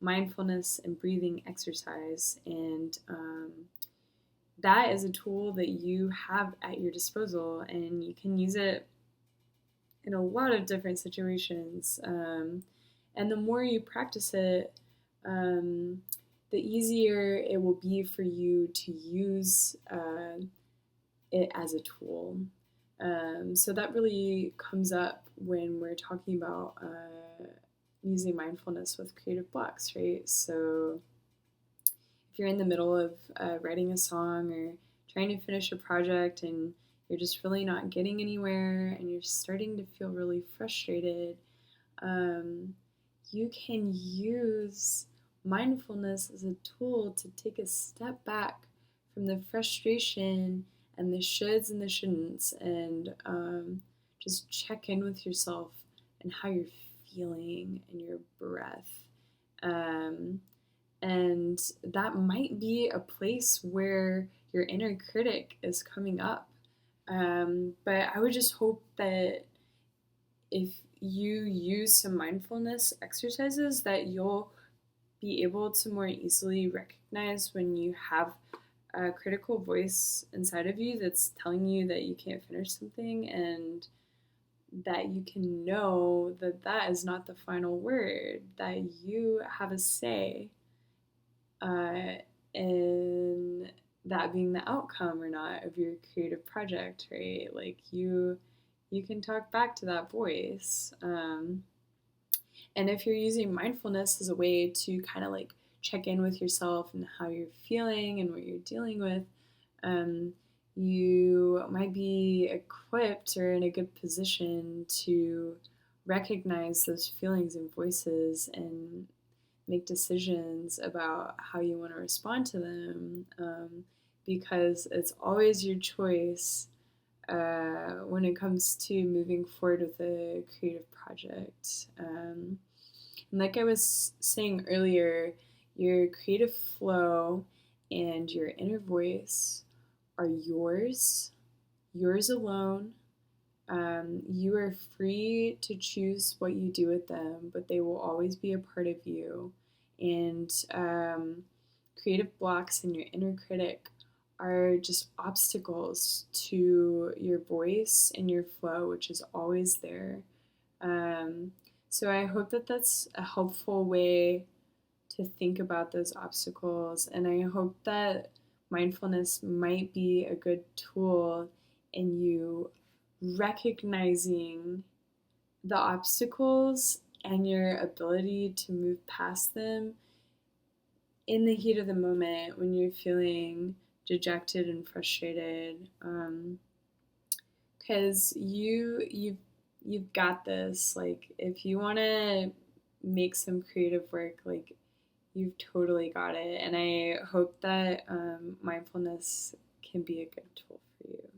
mindfulness and breathing exercise, and that is a tool that you have at your disposal, and you can use it in a lot of different situations. And the more you practice it, the easier it will be for you to use it as a tool. So that really comes up when we're talking about using mindfulness with creative blocks, right? So if you're in the middle of writing a song or trying to finish a project and you're just really not getting anywhere and you're starting to feel really frustrated, you can use mindfulness as a tool to take a step back from the frustration and the shoulds and the shouldn'ts, and just check in with yourself and how you're feeling and your breath. And that might be a place where your inner critic is coming up. But I would just hope that if you use some mindfulness exercises, that you'll be able to more easily recognize when you have a critical voice inside of you that's telling you that you can't finish something, and that you can know that that is not the final word, that you have a say in that being the outcome or not of your creative project, right? Like you can talk back to that voice. And if you're using mindfulness as a way to kind of like check in with yourself and how you're feeling and what you're dealing with, you might be equipped or in a good position to recognize those feelings and voices and make decisions about how you want to respond to them, because it's always your choice when it comes to moving forward with a creative project. And like I was saying earlier, your creative flow and your inner voice are yours alone. You are free to choose what you do with them, but they will always be a part of you. And creative blocks and your inner critic are just obstacles to your voice and your flow, which is always there. So I hope that that's a helpful way to think about those obstacles, and I hope that mindfulness might be a good tool in you recognizing the obstacles and your ability to move past them in the heat of the moment when you're feeling dejected and frustrated, because you've got this. Like, if you want to make some creative work, like, you've totally got it. And I hope that mindfulness can be a good tool for you.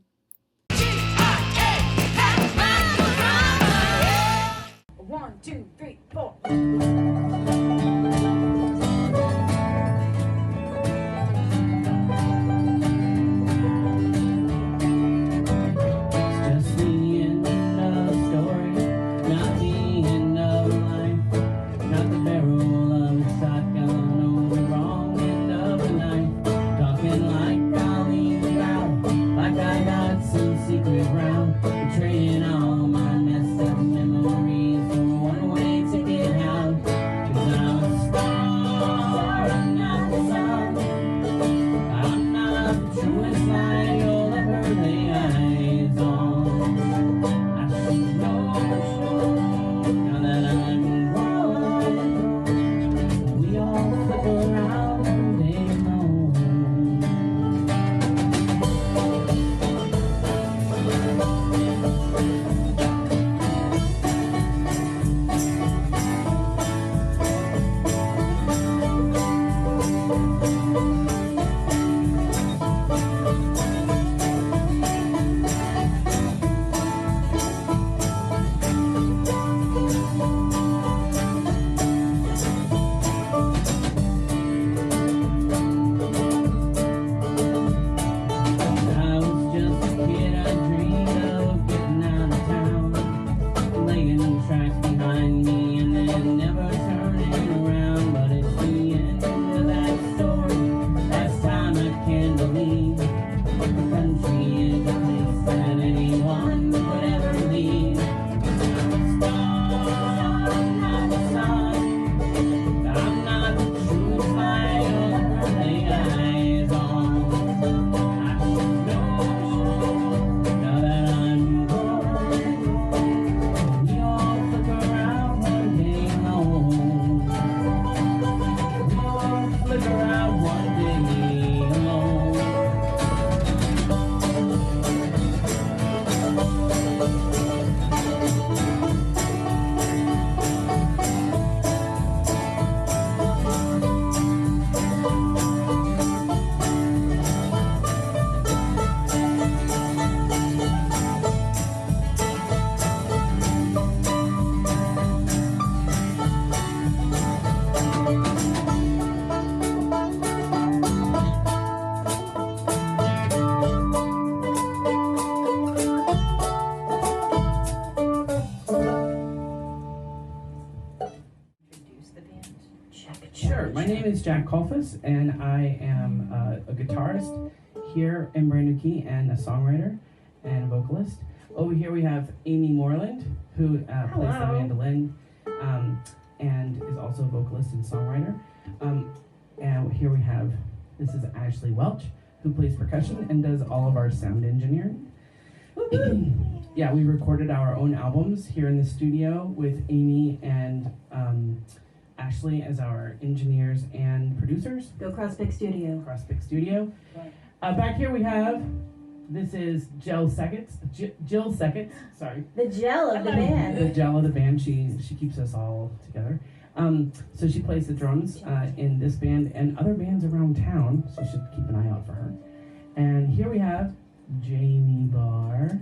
One, two, three, four. Secret ground, betraying all my messed up memories. One way to get out. Sure. My name is Jack Colfus, and I am a guitarist here in Brand New Key and a songwriter and a vocalist. Over here we have Amy Moreland, who plays the mandolin and is also a vocalist and songwriter. And here we have, this is Ashley Welch, who plays percussion and does all of our sound engineering. Yeah, we recorded our own albums here in the studio with Amy and Ashley as our engineers and producers. Go Crosspick Studio. Crosspick Studio. Back here we have, this is Jill Seckett, sorry. The gel of the band. The gel of the band, she keeps us all together. So she plays the drums in this band and other bands around town, so you should keep an eye out for her. And here we have Jamie Barr.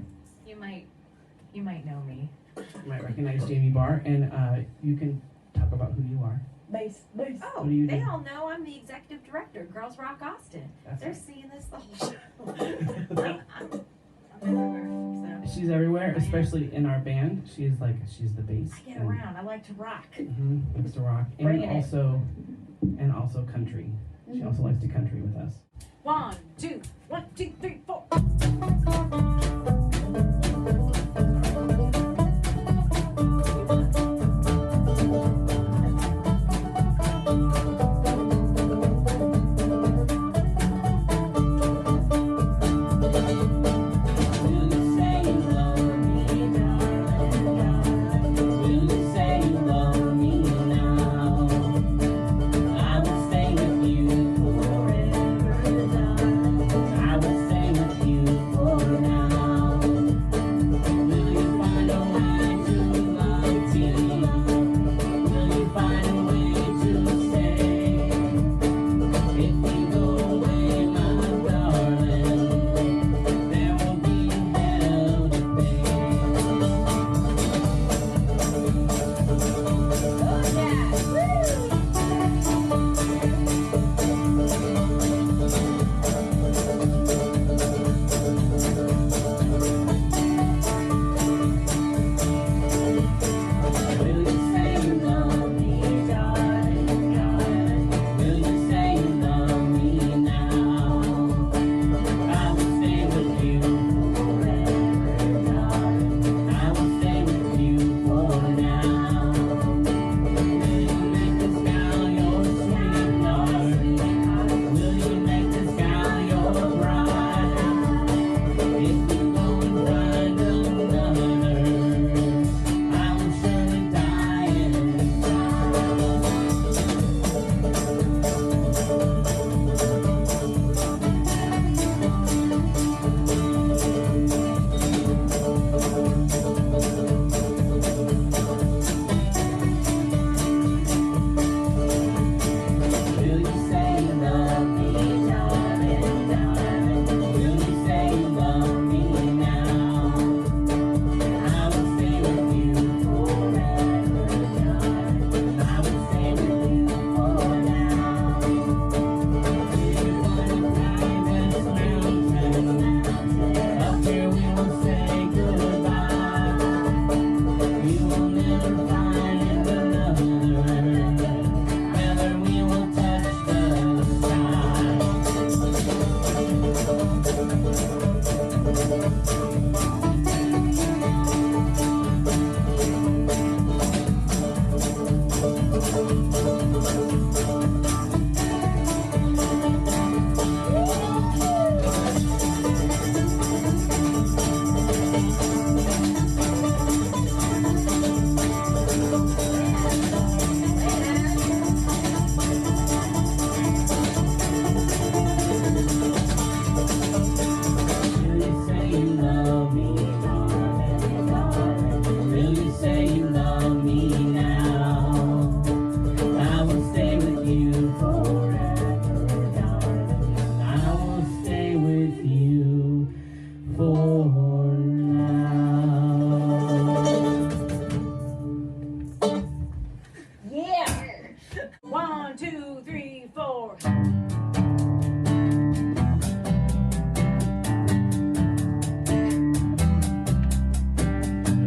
You might know me. You might recognize Jamie Barr, and you can talk about who you are. Bass. Oh, What do you they do? all know I'm the executive director, Girls Rock Austin. That's They're right. seeing this the whole show. I'm everywhere, so She's everywhere, I am. especially in our band. She's the bass. I get around. I like to rock. Likes to rock, Bringing and it. also country. She also likes to country with us. 1, 2, 1, 2, 3, 4.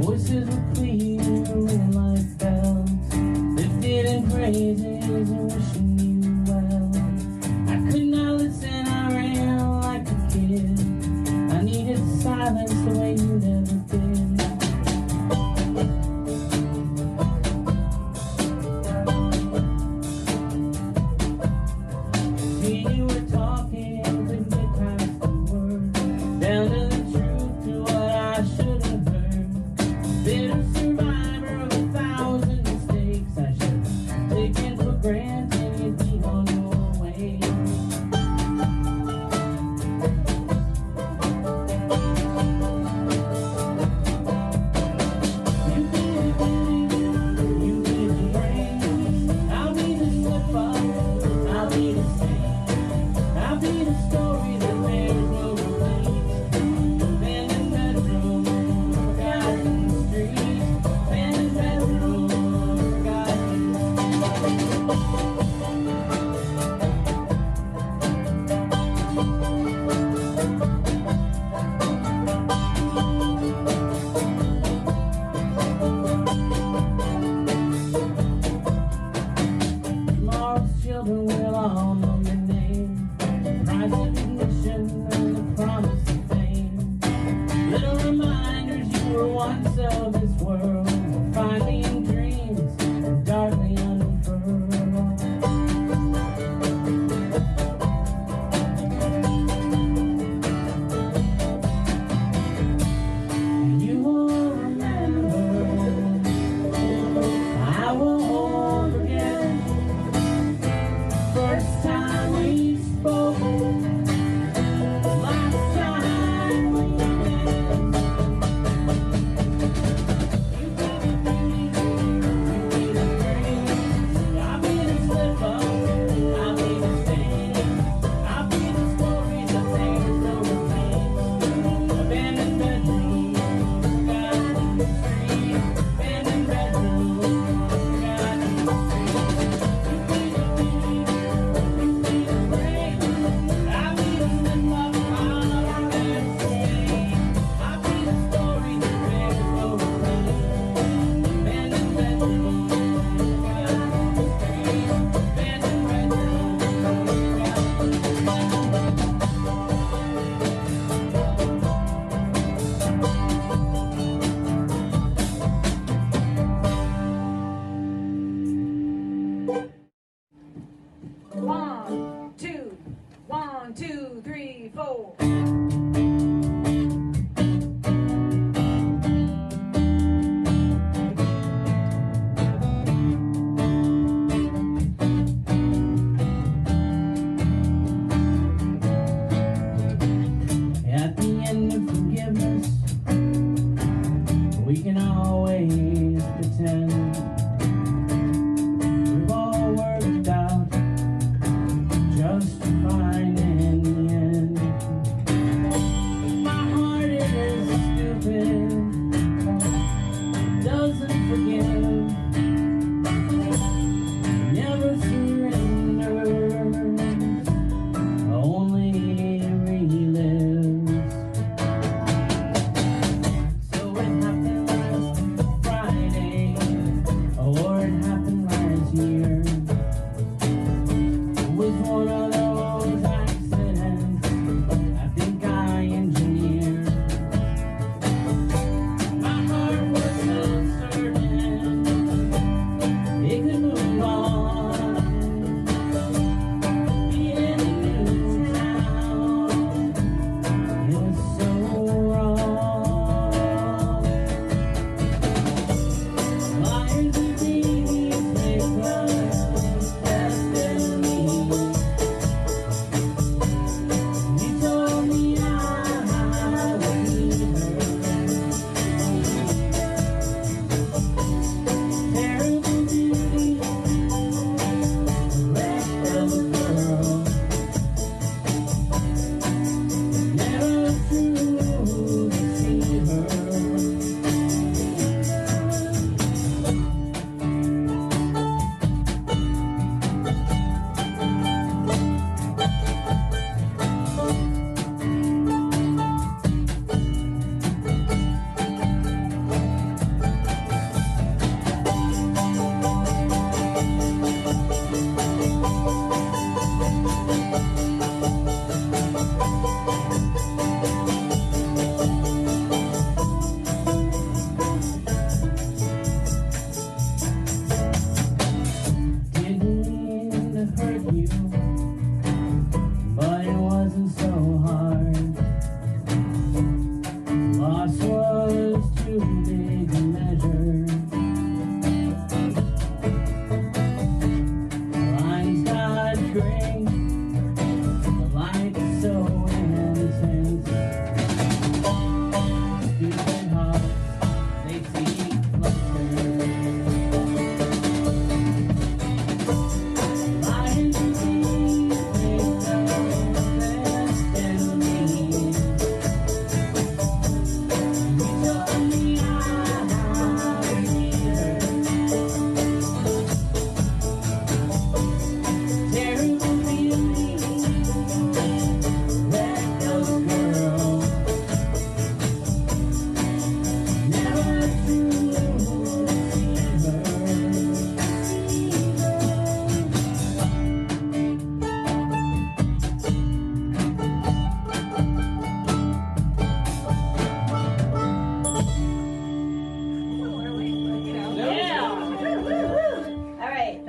Voices were clear, ringing like bells, lifted in praises and wishing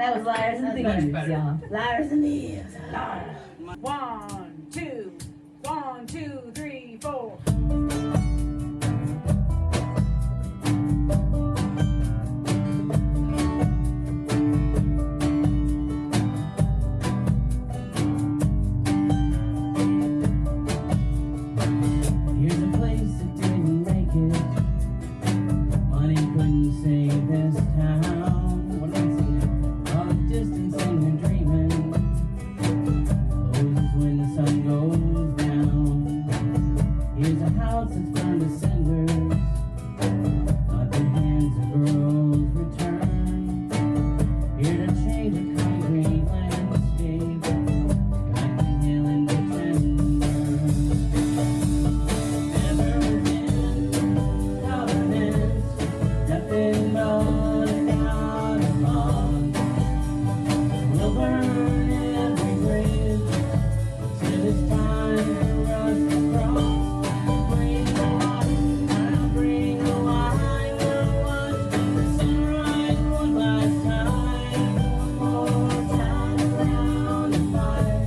That was Liars and That's Thieves, better. y'all. Liars and Thieves. 1, 2, 1, 2, 3, 4. Here's a place that didn't make it. Money couldn't save this town. What am I singing? All the distance and you're dreaming. Closes when the sun goes down. Here's a house that's burned to cinders. Not the hands of girls return. Here to change a concrete landscape. Got the hill and the timber. Never been covenants. Nothing but a God of love. We'll burn every bridge till it's time for us to cross. Bring the water, I'll bring the wine. We'll watch the sunrise one last time. One more time around the fire.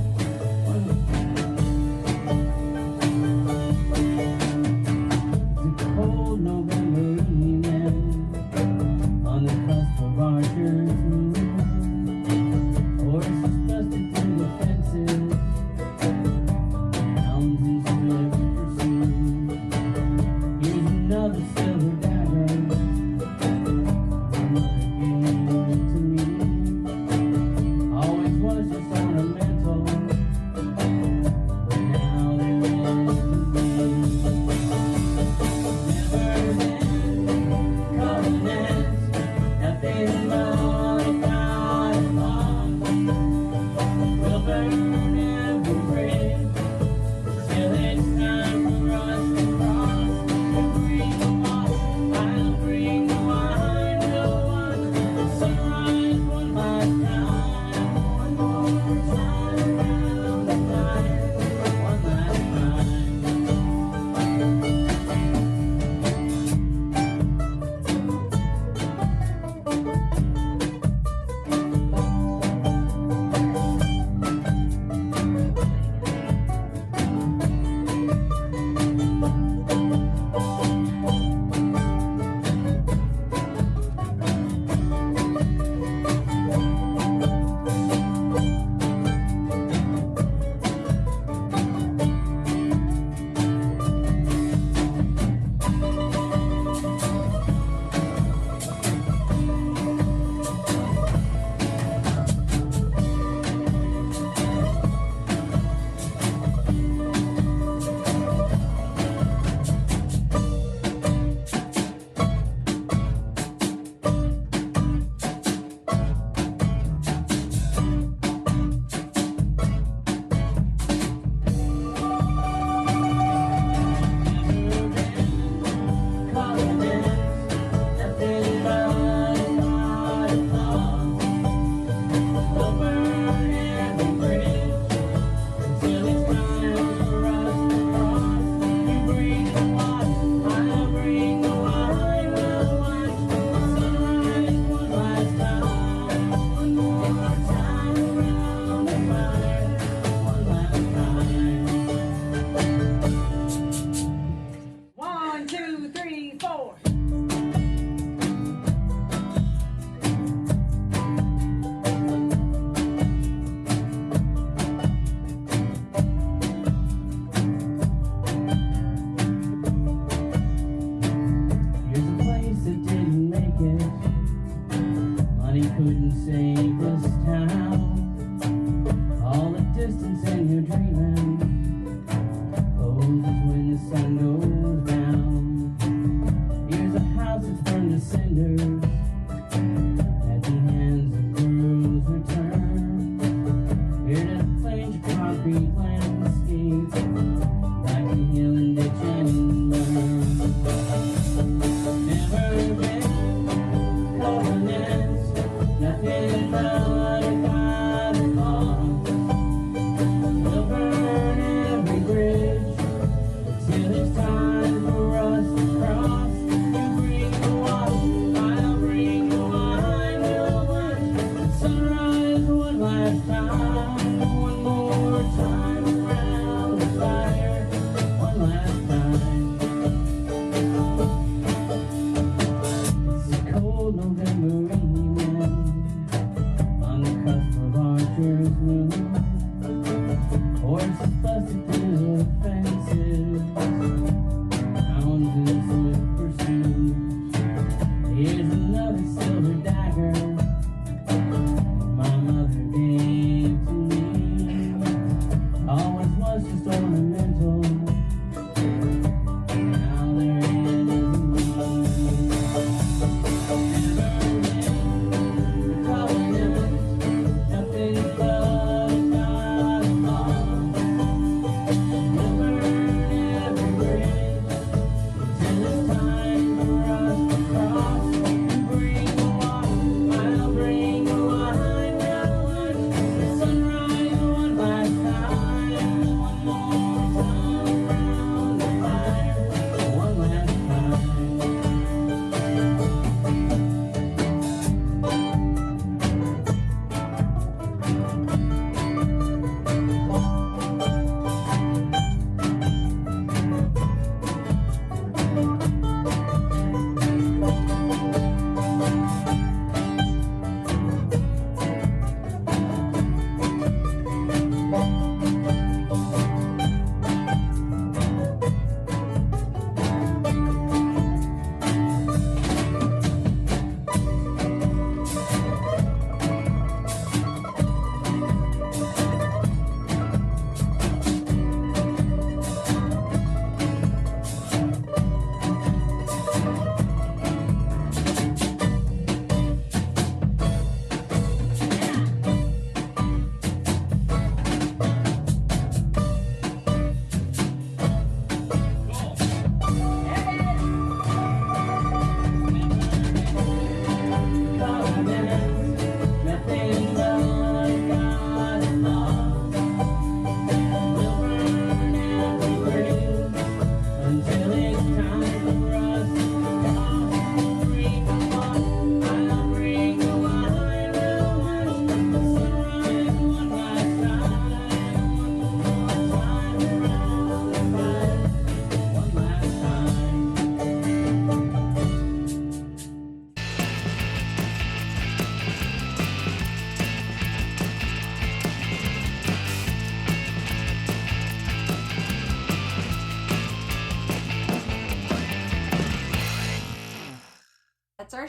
It's a cold November evening on the cusp of Archer's moon. Horses busted through the fences, hounds in swift pursuit. Here's another silver dagger, another gave to me. Always was just ornamental, but now there isn't me. Never been covenants, nothing but a God of love. We'll burn every bridge till it's time for us to cross. We'll bring the water, I'll bring the wine. We'll watch the sunrise one last time. One more time around the fire. One last time. Here's a place that didn't make it. Money couldn't save this town. All the distance and you're dreaming. Closes when the sun goes down. Here's a house that's burned to cinders. At the hands of girls return. Here to cleanse your concrete landscape. Like a hill and ditch and learn. Never been covenants, nothing but a God of love. We'll burn every bridge till it's time.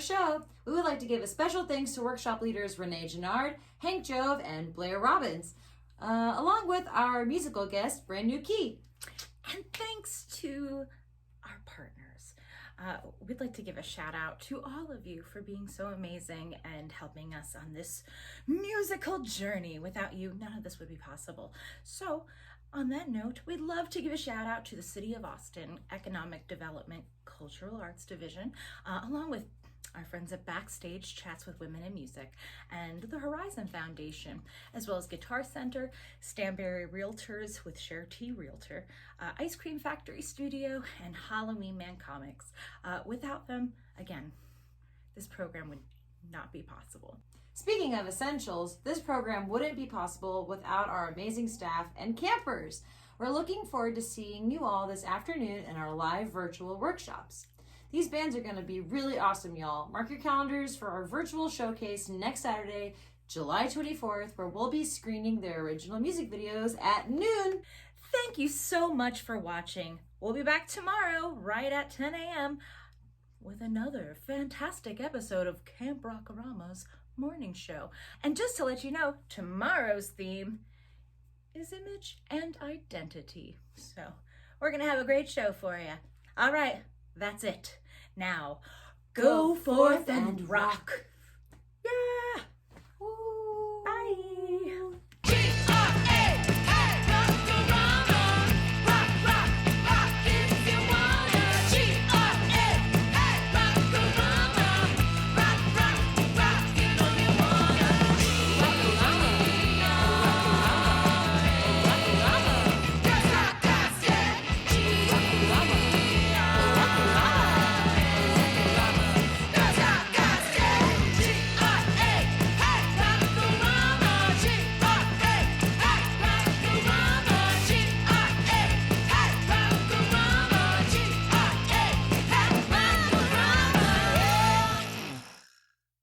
show, we would like to give a special thanks to workshop leaders Renee Gennard, Hank Jove, and Blair Robbins, along with our musical guest, Brand New Key. And thanks to our partners. We'd like to give a shout out to all of you for being so amazing and helping us on this musical journey. Without you, none of this would be possible. So, on that note, we'd love to give a shout out to the City of Austin Economic Development Cultural Arts Division, along with our friends at Backstage Chats with Women in Music and the Horizon Foundation, as well as Guitar Center, Stanberry Realtors with Share Tea Realtor, Ice Cream Factory Studio, and Halloween Man Comics. Without them, again, this program would not be possible. Speaking of essentials, this program wouldn't be possible without our amazing staff and campers. We're looking forward to seeing you all this afternoon in our live virtual workshops. These bands are going to be really awesome, y'all. Mark your calendars for our virtual showcase next Saturday, July 24th, where we'll be screening their original music videos at noon. Thank you so much for watching. We'll be back tomorrow, right at 10 a.m., with another fantastic episode of Camp Rockorama's morning show. And just to let you know, tomorrow's theme is image and identity. So we're going to have a great show for you. All right, that's it. Now, go forth and rock. Yeah!